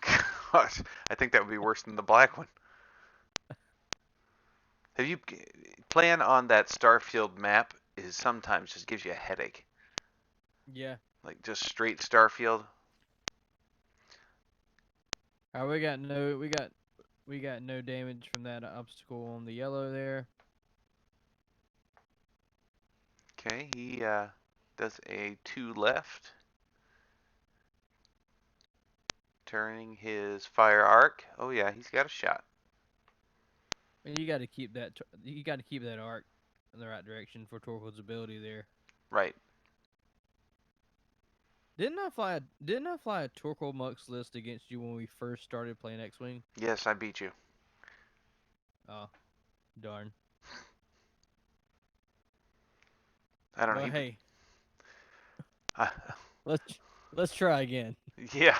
gosh, I think that would be worse than the black one. Have you plan on that Starfield map? Is sometimes just gives you a headache.
Yeah.
Like just straight Starfield.
All right, we got no damage from that obstacle on the yellow there.
Okay, he does a 2 left. Turning his fire arc. Oh yeah, he's got a shot.
And you got to keep that. You got to keep that arc in the right direction for Torquil's ability there.
Right.
Didn't I fly a Torquil Mux list against you when we first started playing X-Wing?
Yes, I beat you.
Oh, darn.
I don't know.
But hey,
Uh,
let's let's try again.
yeah.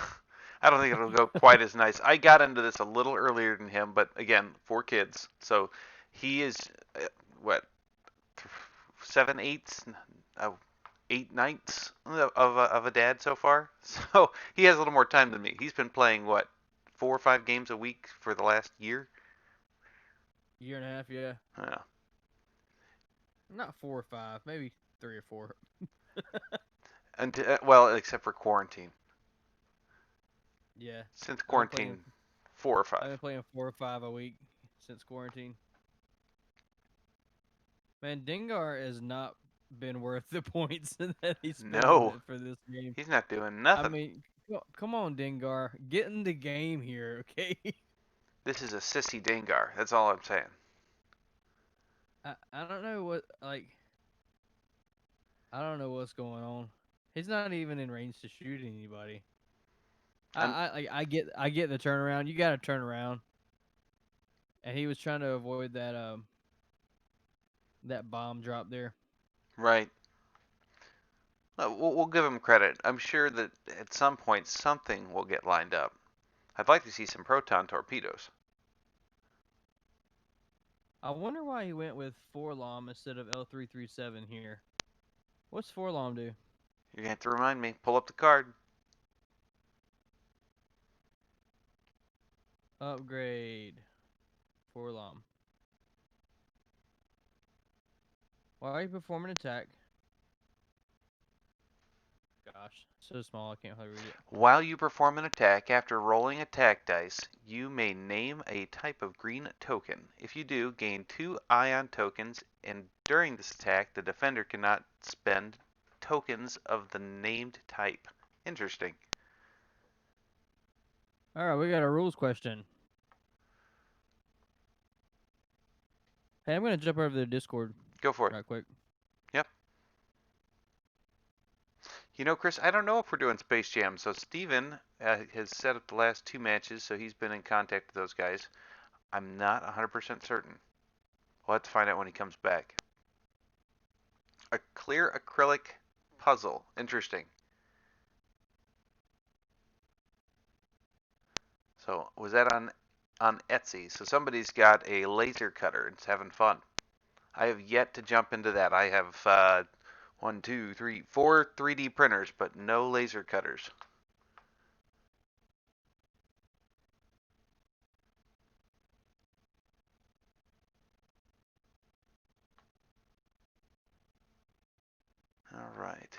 I don't think it'll go quite as nice. I got into this a little earlier than him, but again, 4 kids. So he is what 7/8, uh, 8/9 of a dad so far. So he has a little more time than me. He's been playing what 4 or 5 games a week for the last year.
Year and a half, yeah.
Yeah.
Not 4 or 5, maybe 3 or 4.
And well, except for quarantine.
Yeah,
Since
I've been playing.
quarantine, 4 or
I've
5.
been playing 4 or 5 a week since quarantine. Man, Dengar has not been worth the points that he's spent
No,
for this game.
he's not doing
I
nothing.
mean, come on, Dengar, get in the game here, okay?
This is a sissy Dengar. That's all I'm saying.
I don't know what I don't know what's going on. He's not even in range to shoot anybody.
And
I get the turnaround. You got to turn around, and he was trying to avoid that bomb drop there.
right. We'll give him credit. I'm sure that at some point something will get lined up. I'd like to see some proton torpedoes.
I wonder why he went with Forlom instead of L337 here. What's Forlom do?
You're gonna have to remind me. Pull up the card.
Upgrade Forlom. While you perform an attack. Gosh, so small I can't hardly read it.
While you perform an attack, after rolling attack dice, you may name a type of green token. If you do, gain 2 ion tokens, and during this attack, the defender cannot spend tokens of the named type. Interesting.
All right, we got a rules question. Hey, I'm gonna jump over to the Discord
Go for it.
right quick.
Yep. You know, Chris, I don't know if we're doing Space Jam. So Steven has set up the last 2 matches, so he's been in contact with those guys. I'm not 100% certain. We'll have to find out when he comes back. A clear acrylic puzzle. Interesting. So was that on Etsy? So somebody's got a laser cutter and is having fun. I have yet to jump into that. I have 1, 2, 3, 4 3D printers, but no laser cutters. All right.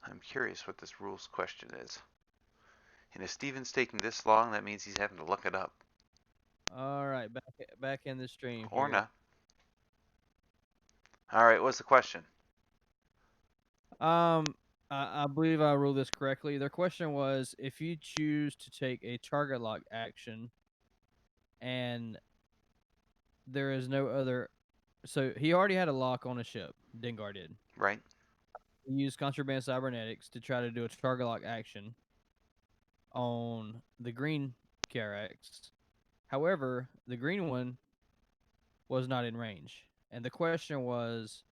I'm curious what this rules question is. And if Steven's taking this long, that means he's having to look it up.
All right, back in the stream
Or
here.
not. All right, what's the question?
I believe I ruled this correctly. Their question was if you choose to take a target lock action and there is no other. So he already had a lock on a ship. Dengar did.
Right?
He used contraband cybernetics to try to do a target lock action on the green KRX. However, the green one was not in range. And the question was,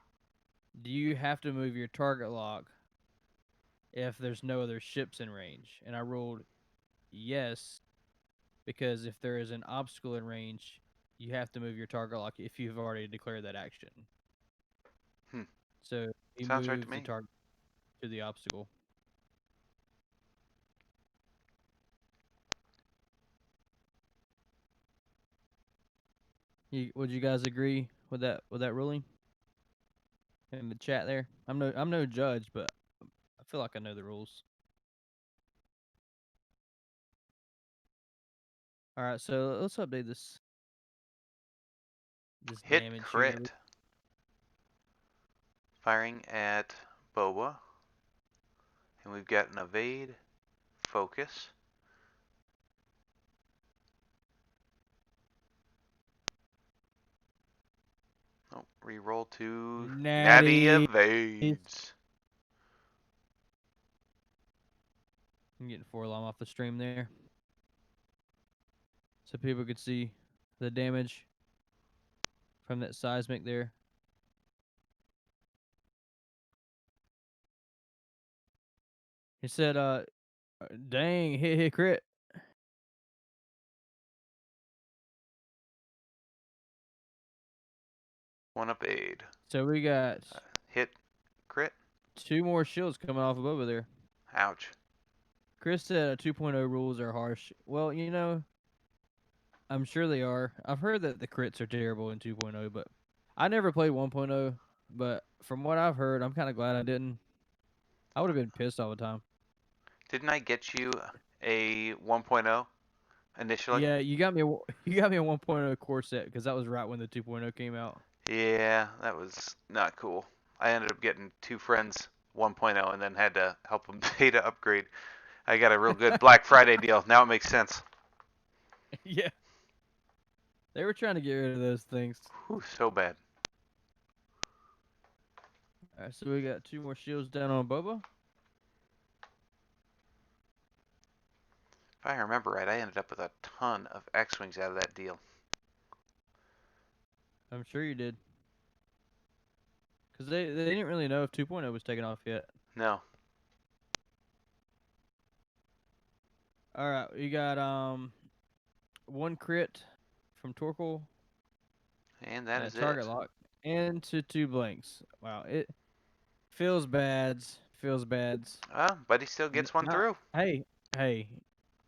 do you have to move your target lock if there's no other ships in range? And I ruled yes, because if there is an obstacle in range, you have to move your target lock if you've already declared that action.
Hmm.
So he
Sounds right to
moved the
me.
target to the obstacle. Would you guys agree with that ruling in the chat there? I'm no judge, but I feel like I know the rules. All right, so let's update this
Hit
damage here.
crit. Firing at Boba. And we've got an evade, focus. Oh, reroll to Natty
Natty.
evades.
I'm getting 4 alarm off the stream there, so people could see the damage from that seismic there. He said, dang, hit crit.
One up aid.
So we got
Hit crit.
2 more shields coming off of over there.
Ouch.
Chris said 2.0 rules are harsh. Well, you know, I'm sure they are. I've heard that the crits are terrible in 2.0, but I never played 1.0. But from what I've heard, I'm kind of glad I didn't. I would have been pissed all the time.
Didn't I get you a 1.0 initially?
Yeah, you got me. You got me a 1.0 core set because that was right when the 2.0 came out.
Yeah, that was not cool. I ended up getting 2 friends 1.0 and then had to help them pay to upgrade. I got a real good Black Friday deal. Now it makes sense.
Yeah, they were trying to get rid of those things.
Whew, so bad.
All right, so we got 2 more shields down on Boba.
If I remember right, I ended up with a ton of X-Wings out of that deal.
I'm sure you did. Because they didn't really know if 2.0 was taken off yet.
No.
All right, we got 1 crit from Torkel.
And that
And a
is
target
it.
lock. And 2 blanks. Wow, it feels bad. Feels bad.
But he still gets one through.
Hey,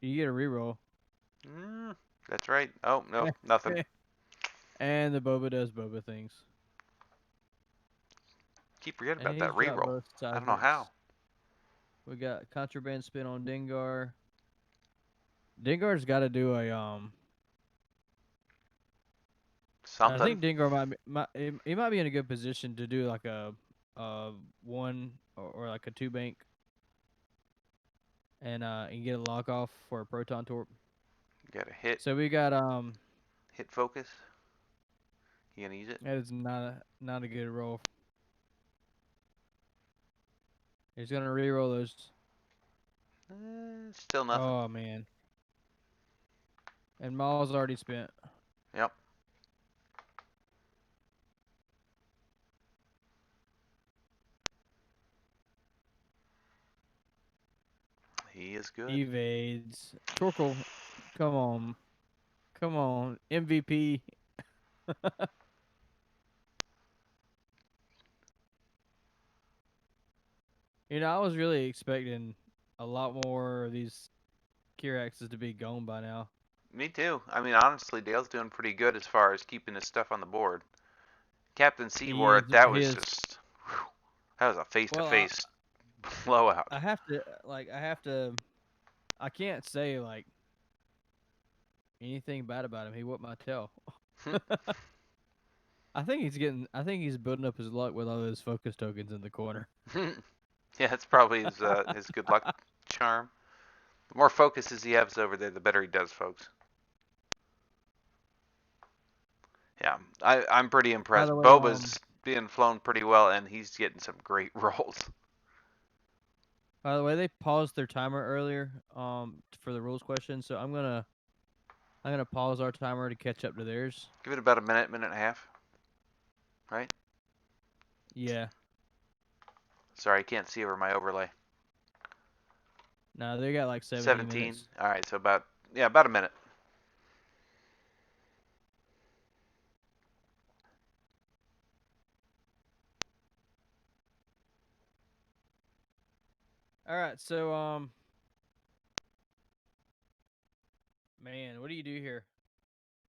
you get a reroll.
That's right. Oh, nope, nothing.
And the Boba does Boba things.
Keep forgetting
And
about that
he's dropped
reroll.
both
I don't know how.
seismics. We got contraband spin on Dengar. Dengar's got to do a I
Something.
think Dengar he might be in a good position to do like a 1 or like a 2 bank and get a lock off for a proton torp.
Got a hit.
So we got
Hit focus. You gonna use it?
that is not a good roll. He's gonna reroll those.
Still nothing.
Oh man. And Maul's already spent.
Yep. He is good.
Evades. Torkel, come on. Come on. MVP. You know, I was really expecting a lot more of these Kiraxes to be gone by now.
Me too. I mean, honestly, Dale's doing pretty good as far as keeping his stuff on the board. Captain
He
Seymour,
is.
that
He
was
is.
just, whew, that was a
Well,
face-to-face blowout.
I have to I can't say like anything bad about him. He whooped my tail. I think he's building up his luck with all those focus tokens in the corner.
Yeah, it's probably his good luck charm. The more focuses he has over there, the better he does, folks. Yeah, I'm pretty
By
impressed.
the way,
Boba's being flown pretty well, and he's getting some great rolls.
they paused their timer earlier for the rules question, so I'm gonna pause our timer to catch up to theirs.
Give it about a minute, minute and a half. Right?
Yeah.
Sorry, I can't see over my overlay.
No, they got like 17
17.
minutes.
All right, so about a minute.
All right, so man, what do you do here?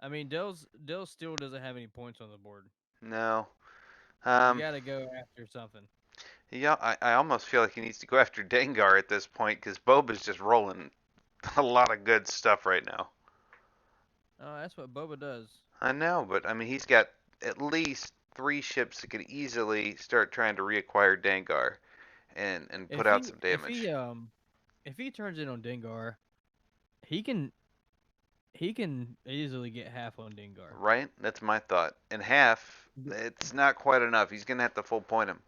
I mean, Dell still doesn't have any points on the board.
No.
You got to go after something.
Yeah, I almost feel like he needs to go after Dengar at this point because Boba's just rolling a lot of good stuff right now.
Oh, that's what Boba does.
I know, but I mean, he's got at least 3 ships that could easily start trying to reacquire Dengar and put
If
out
he
some
if
damage.
he um if he turns in on Dengar, he can he can easily get half on Dengar.
Right? That's my thought. And half, it's not quite enough. He's gonna have to full point him.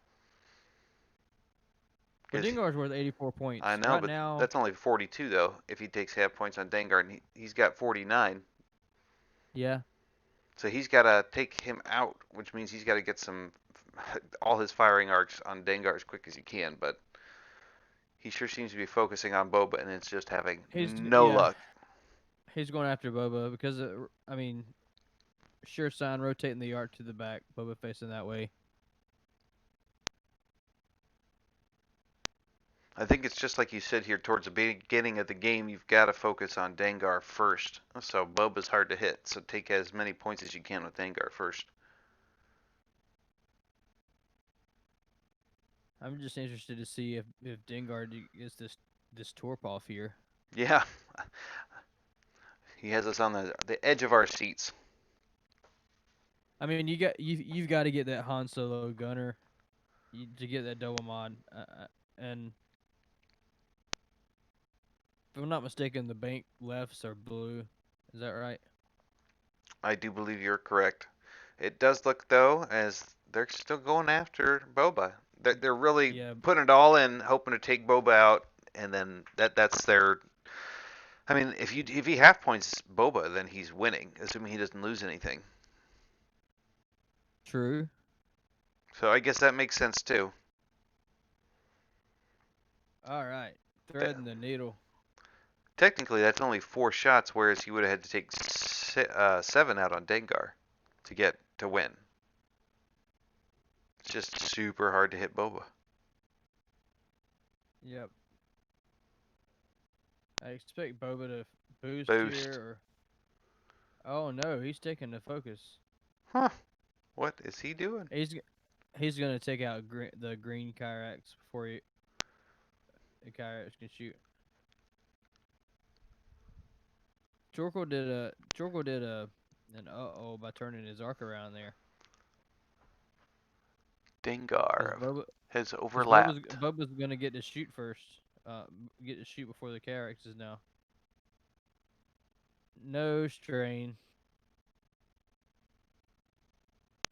But
Because
Dengar's worth 84
I
points
know,
right
but
now.
that's only 42 though. If he takes half points on Dengar, and he's got 49,
Yeah,
so he's got to take him out, which means he's got to get some all his firing arcs on Dengar as quick as he can. But he sure seems to be focusing on Boba, and it's just having no
yeah,
luck.
he's going after Boba because I mean, sure sign rotating the arc to the back, Boba facing that way.
I think it's just like you said here towards the beginning of the game. You've got to focus on Dengar first. So Boba's hard to hit. So take as many points as you can with Dengar first.
I'm just interested to see if Dengar gets this torp off here.
Yeah, he has us on the edge of our seats.
I mean, you've got to get that Han Solo gunner to get that double mod, and if I'm not mistaken, the bank lefts are blue. Is that right?
I do believe you're correct. It does look though as they're still going after Boba. They're really
Yeah,
putting it all in, hoping to take Boba out, and then that's their. I mean, if he half points Boba, then he's winning, assuming he doesn't lose anything.
true.
So I guess that makes sense too.
All right,
That,
threading the needle.
technically, that's only 4 shots, whereas he would have had to take 7 out on Dengar to get to win. It's just super hard to hit Boba.
Yep. I expect Boba to boost
Boost.
here, or oh no, he's taking the focus.
Huh. What is he doing?
He's gonna take out the green Kyrax before the Kyrax can shoot. Jorko did an by turning his arc around there. Cause
Dengar
Boba
has
Cause
overlapped.
Boba's gonna get to shoot first. Get to shoot before the Kyrax is now. No strain,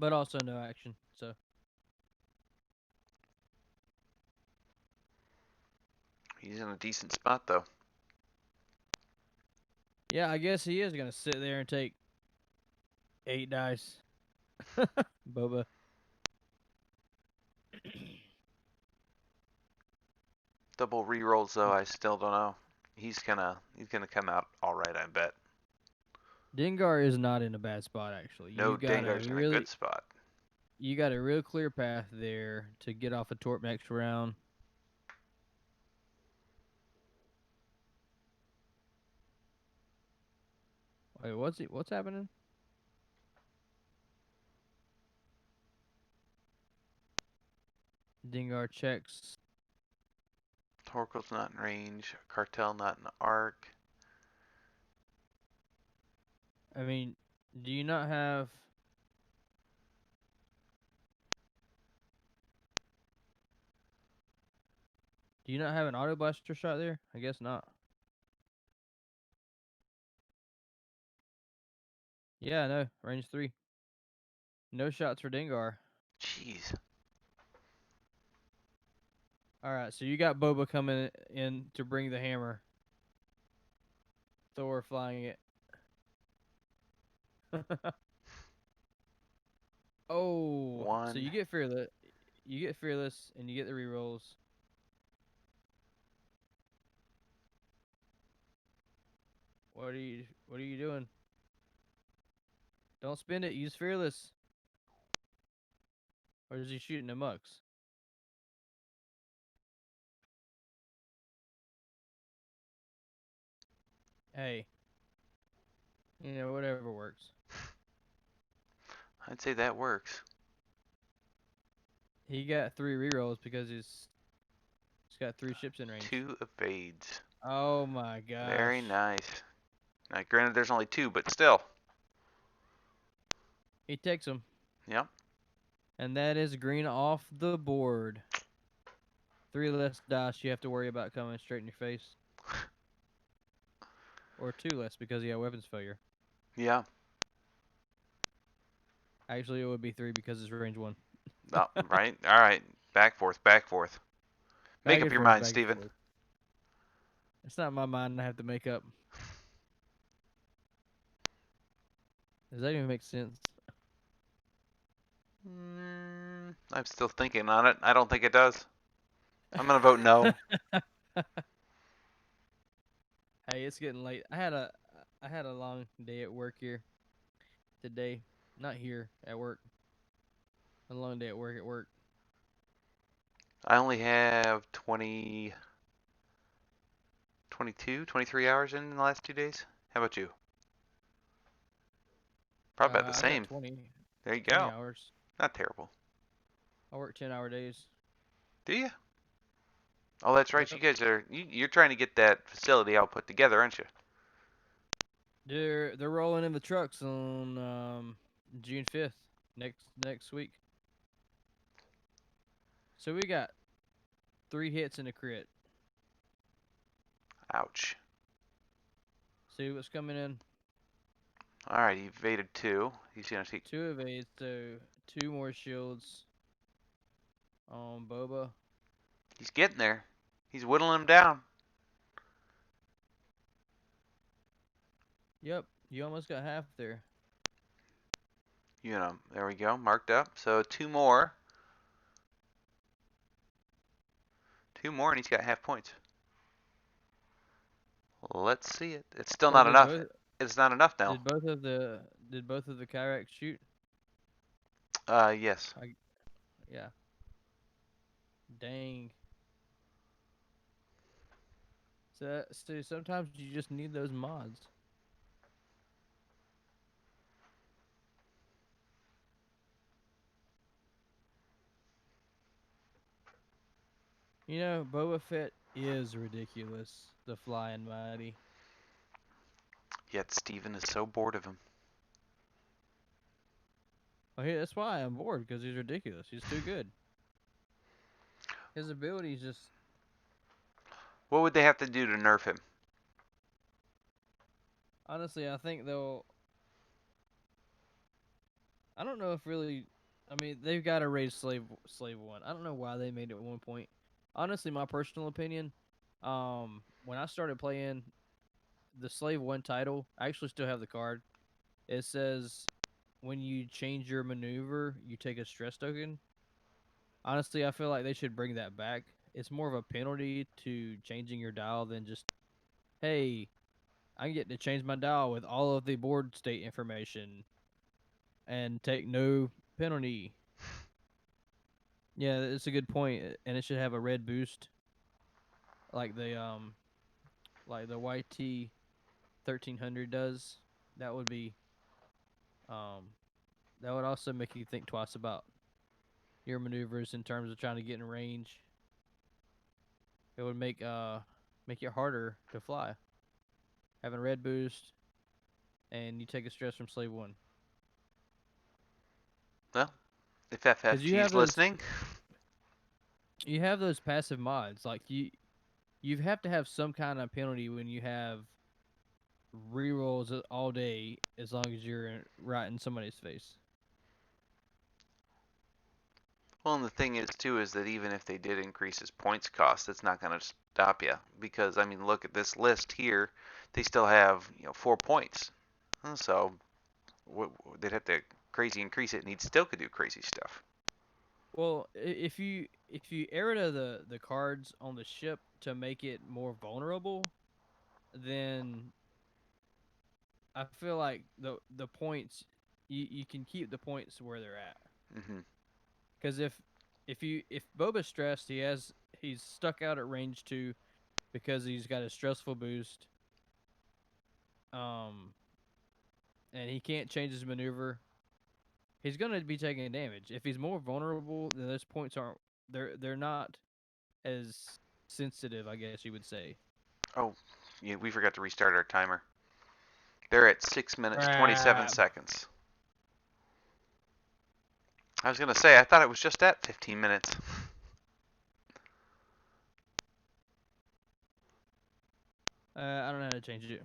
but also no action. So
He's in a decent spot though.
yeah, I guess he is gonna sit there and take 8 dice. Boba.
Double rerolls though, I still don't know. He's gonna come out all right, I bet.
Dengar is not in a bad spot actually.
No, Dengar's in a good spot.
You got a real clear path there to get off a torp next round. Wait, what's happening? Dengar checks.
Torkel's not in range. Cartel not in the arc.
I mean, do you not have an auto blaster shot there? I guess not. Yeah, no, range 3. No shots for Dengar.
Jeez.
All right, so you got Boba coming in to bring the hammer. Thor flying it. Oh, so
One.
you get fearless. You get fearless, and you get the rerolls. What are you doing? Don't spend it. Use fearless. Or is he shooting the mucks? Hey, whatever works.
I'd say that works.
He got 3 rerolls because he's got 3 ships in range.
2 evades.
Oh my
Very
gosh.
nice. Now, granted, there's only 2, but still.
He takes them.
Yep.
And that is green off the board. 3 less dice you have to worry about coming straight in your face. Or 2 less because you have weapons failure.
Yeah.
Actually, it would be 3 because it's range 1.
Oh, right. All right. Back forth. Back forth. Make
Back
up
and
your
forth,
mind,
back and
Steven.
forth. It's not my mind I have to make up. Does that even make sense?
I'm still thinking on it. I don't think it does. I'm gonna vote no.
Hey, it's getting late. I had a long day at work here today. Not here at work. A long day at work at work.
I only have 20, 22, 23 hours in the last 2 days. How about you? Probably about the
I got
same.
20
There you
20
go.
hours.
Not terrible.
I work 10-hour days.
Do you? Oh, that's right. You
Yep.
guys are you're trying to get that facility all put together, aren't you?
They're rolling in the trucks on June 5th next week. So we got 3 hits and a crit.
Ouch.
See what's coming in.
All right, he evaded 2. He's gonna take.
2 evades, so 2 more shields on Boba.
He's getting there. He's whittling him down.
Yep, you almost got half there.
There we go, marked up. So 2 more. 2 more, and he's got half points. Let's see it. It's still
So
not enough. It's not enough now.
did both of the Kyraks shoot?
Yes.
Yeah. Dang. So sometimes you just need those mods. You know, Boba Fett is ridiculous. The Flying Mighty.
Yet Steven is so bored of him.
Oh, yeah, that's why I'm bored because he's ridiculous. He's too good. His abilities just
What would they have to do to nerf him?
honestly, I think they'll. I don't know if really. I mean, they've got to raise slave one. I don't know why they made it 1 point. Honestly, my personal opinion. When I started playing the slave one title, I actually still have the card. It says when you change your maneuver, you take a stress token. Honestly, I feel like they should bring that back. It's more of a penalty to changing your dial than just, hey, I get to change my dial with all of the board state information and take no penalty. Yeah, it's a good point, and it should have a red boost like the YT 1300 does. That would be um that would also make you think twice about your maneuvers in terms of trying to get in range. It would make it harder to fly. Having a red boost and you take a stress from slave one.
Well, if
Because
FFG's listening.
you have those passive mods. Like you have to have some kind of penalty when you have rerolls all day as long as you're right in somebody's face.
Well, and the thing is too is that even if they did increase his points cost, it's not going to stop you because I mean, look at this list here. They still have 4 points, so they'd have to crazy increase it, and he still could do crazy stuff.
Well, if you area the cards on the ship to make it more vulnerable, then I feel like the points you can keep the points where they're at.
Hmm.
Because if Boba's stressed, he's stuck out at range 2 because he's got a stressful boost. Um, and he can't change his maneuver. He's gonna be taking damage. If he's more vulnerable, then those points aren't. They're not as sensitive, I guess you would say.
Oh, yeah, we forgot to restart our timer. They're at 6 minutes, 27
Crap.
seconds. I was going to say, I thought it was just at 15 minutes.
I don't know how to change it.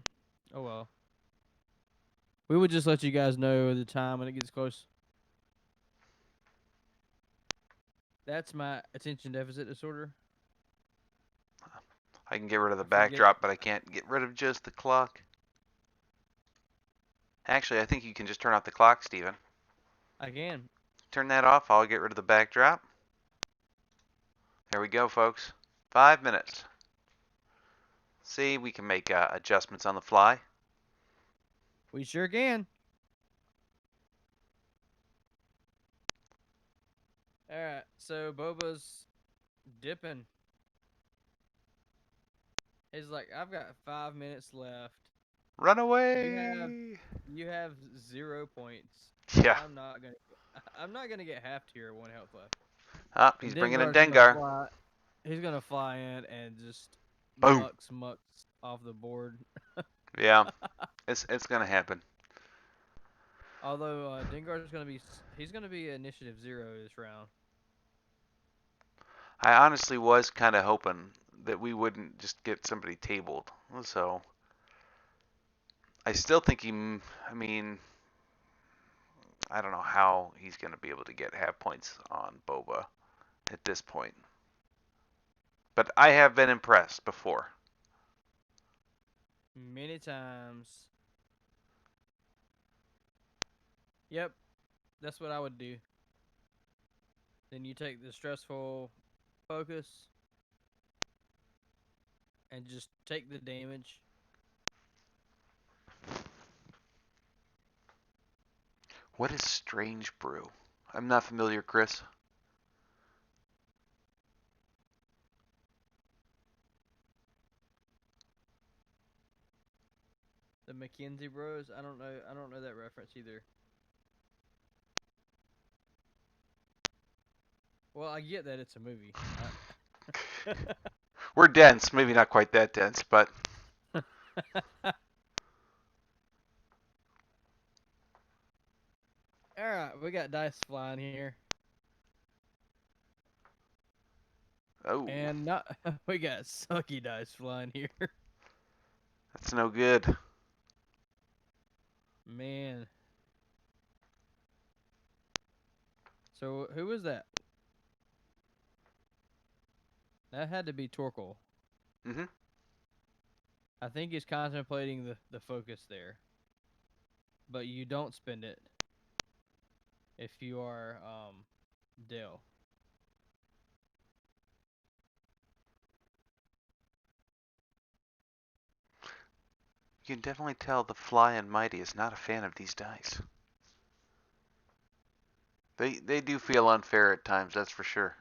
Oh well. We would just let you guys know the time when it gets close. That's my attention deficit disorder.
I can get rid of the
I forget.
backdrop, but I can't get rid of just the clock. Actually, I think you can just turn off the clock, Steven.
I can.
Turn that off. I'll get rid of the backdrop. There we go, folks. 5 minutes. See, we can make adjustments on the fly.
We sure can. All right. So Boba's dipping. He's like, I've got 5 minutes left.
Run
You have
away!
you have 0 points.
Yeah.
I'm not gonna get half tier 1 health left.
Ah,
And
he's bringing in
Dengar's gonna
Dengar.
fly. He's gonna fly in and just
Boom.
mucks off the board.
Yeah, it's gonna happen.
Although Dengar's gonna be he's gonna be initiative 0 this round.
I honestly was kind of hoping that we wouldn't just get somebody tabled. So I still think he. I mean, I don't know how he's gonna be able to get half points on Boba at this point. But I have been impressed before.
Many times. Yep, that's what I would do. Then you take the stressful focus and just take the damage.
What is Strange Brew? I'm not familiar, Chris.
The McKenzie Bros. I don't know. I don't know that reference either. Well, I get that it's a movie.
We're dense, maybe not quite that dense, but
All right, we got dice flying here,
oh,
and not we got sucky dice flying here.
that's no good.
Man. So who was that? That had to be Torkel.
Mm-hmm.
I think he's contemplating the focus there, but you don't spend it if you are Dale.
You can definitely tell the Fly and Mighty is not a fan of these dice. They do feel unfair at times, that's for sure.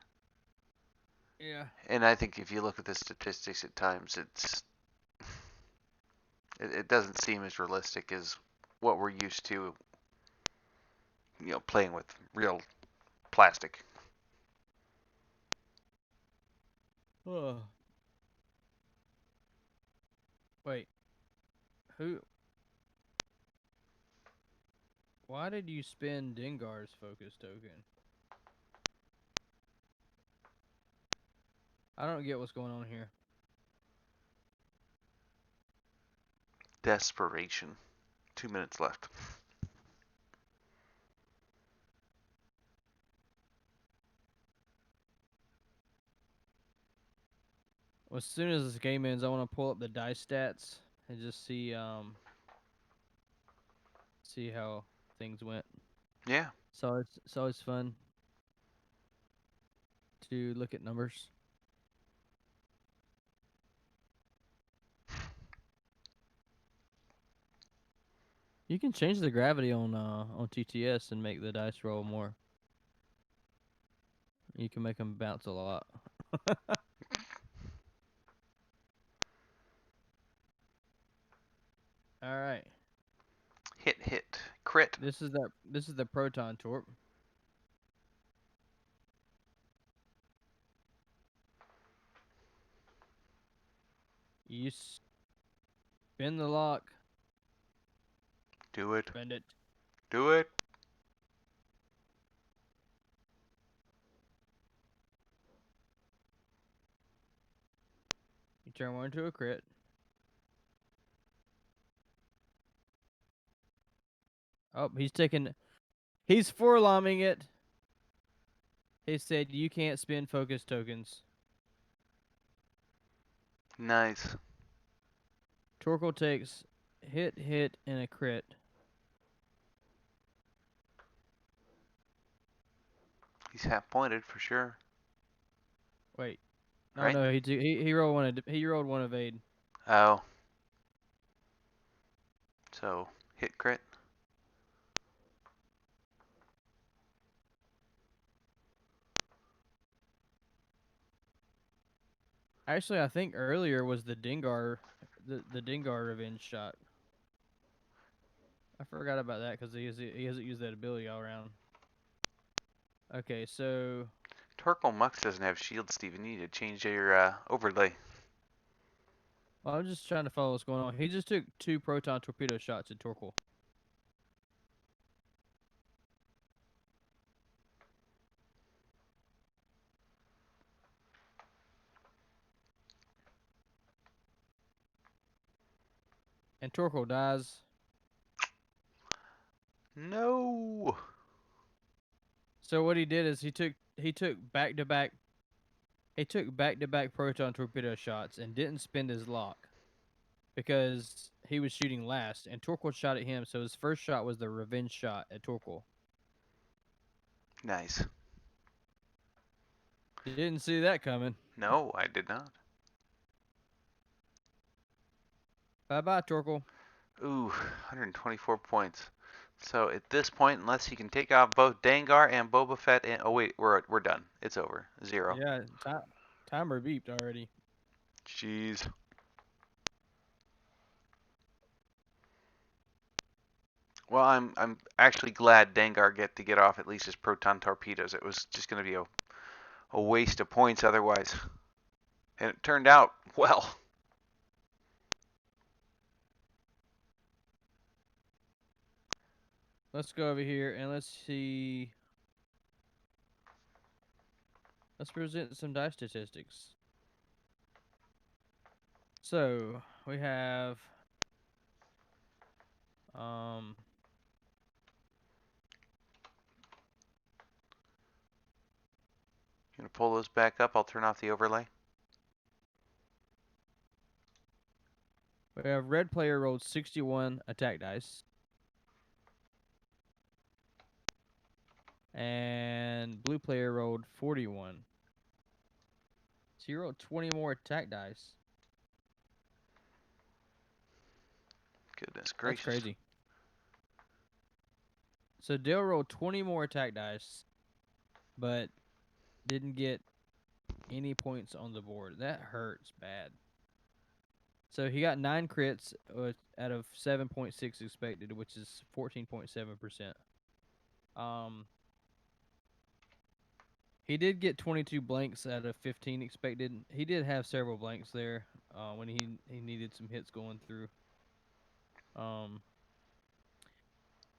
Yeah.
And I think if you look at the statistics at times, it doesn't seem as realistic as what we're used to, playing with real plastic.
Oh. Wait. Who? Why did you spend Dengar's focus token? I don't get what's going on here.
Desperation. 2 minutes left.
Well, as soon as this game ends, I want to pull up the dice stats and just see how things went.
Yeah.
So it's always fun to look at numbers. You can change the gravity on TTS and make the dice roll more. You can make them bounce a lot. All right.
Hit. Crit.
This is the proton torp. You spin the lock
Do it.
Spend it.
Do it.
You turn one into a crit. Oh, he's forloming it. He said you can't spend focus tokens.
Nice.
Torkoal takes hit, and a crit.
He's half pointed for sure.
Wait, no,
Right?
no, he rolled one evade.
Oh. So, hit crit.
Actually, I think earlier was the the Dengar revenge shot. I forgot about that because he hasn't used that ability all around. Okay, so
Torkoal Mux doesn't have shield, Steven. You need to change your overlay.
well, I'm just trying to follow what's going on. He just took 2 proton torpedo shots at Torkoal. And Torkoal dies.
No.
So what he did is he took back to back proton torpedo shots and didn't spend his lock because he was shooting last and Torkoal shot at him, so his first shot was the revenge shot at Torkoal.
Nice.
Didn't see that coming.
No, I did not.
Bye-bye, Torkoal.
Ooh, 124 points. So at this point, unless he can take out both Dengar and Boba Fett, and oh wait, we're done. It's over. 0.
Yeah, timer beeped already.
Jeez. Well, I'm actually glad Dengar get off at least his proton torpedoes. It was just going to be a waste of points otherwise, and it turned out well.
Let's go over here and let's see. Let's present some dice statistics. So we have um
You gonna pull those back up? I'll turn off the overlay.
we have red player rolled 61 attack dice. And blue player rolled 41. So you rolled 20 more attack dice.
Goodness
That's
gracious.
crazy. So Dale rolled 20 more attack dice, but didn't get any points on the board. That hurts bad. So he got 9 crits out of 7.6 expected, which is 14.7%. He did get 22 blanks out of 15 expected. He did have several blanks there when he needed some hits going through.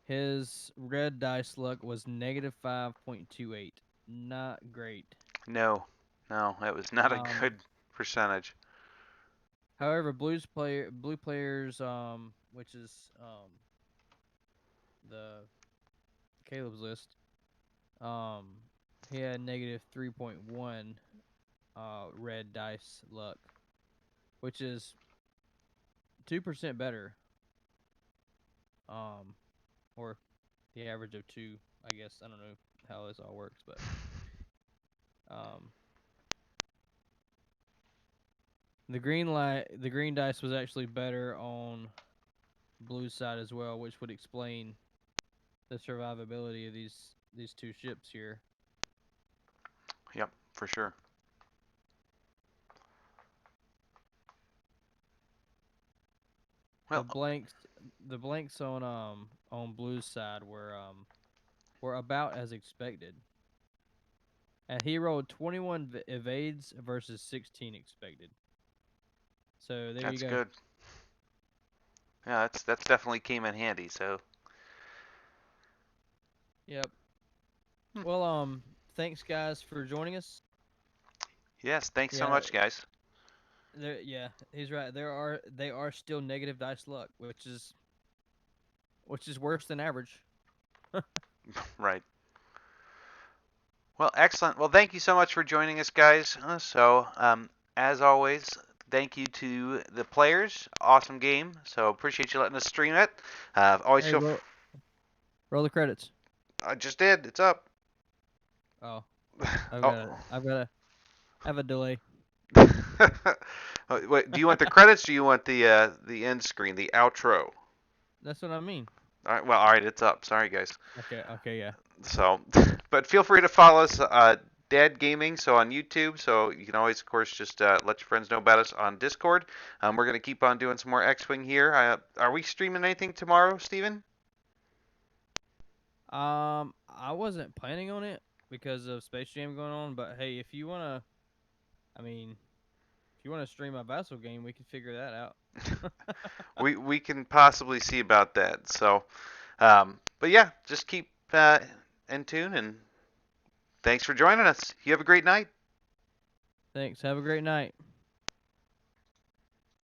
His red dice luck was negative 5.28. Not great.
No, that was not a
Um,
good percentage.
However, blue players, which is the Caleb's list, um, he had negative 3.1 red dice luck, which is 2% better. Or the average of 2, I guess. I don't know how this all works, but um, the green dice was actually better on blue side as well, which would explain the survivability of these 2 ships here.
Yep, for sure.
The
Well,
blanks the blanks on blue's side were about as expected. And he rolled 21 evades versus 16 expected. So there you
that's
go.
good. Yeah, that's definitely came in handy. So,
Yep.
hmm.
Well, thanks guys for joining us.
Yes, thanks so
Yeah,
much, guys.
yeah, he's right. They are still negative dice luck, which is worse than average.
Right. Well, excellent. Well, thank you so much for joining us, guys. As always, thank you to the players. Awesome game. So, appreciate you letting us stream it. Always
Hey,
feel.
roll the credits.
I just did. It's up.
Oh,
Oh.
I have a delay.
Wait, do you want the credits? Or do you want the end screen, the outro?
That's what I mean.
All right. Well, all right. It's up. Sorry, guys.
Okay, yeah.
So, but feel free to follow us, Dad Gaming, so on YouTube. So you can always, of course, just let your friends know about us on Discord. We're gonna keep on doing some more X-wing here. Are we streaming anything tomorrow, Steven?
I wasn't planning on it because of Space Jam going on, but hey, I mean, if you wanna stream a Vassal game, we can figure that out.
We can possibly see about that. So, but yeah, just keep in tune, and thanks for joining us. You have a great night.
Thanks. Have a great night.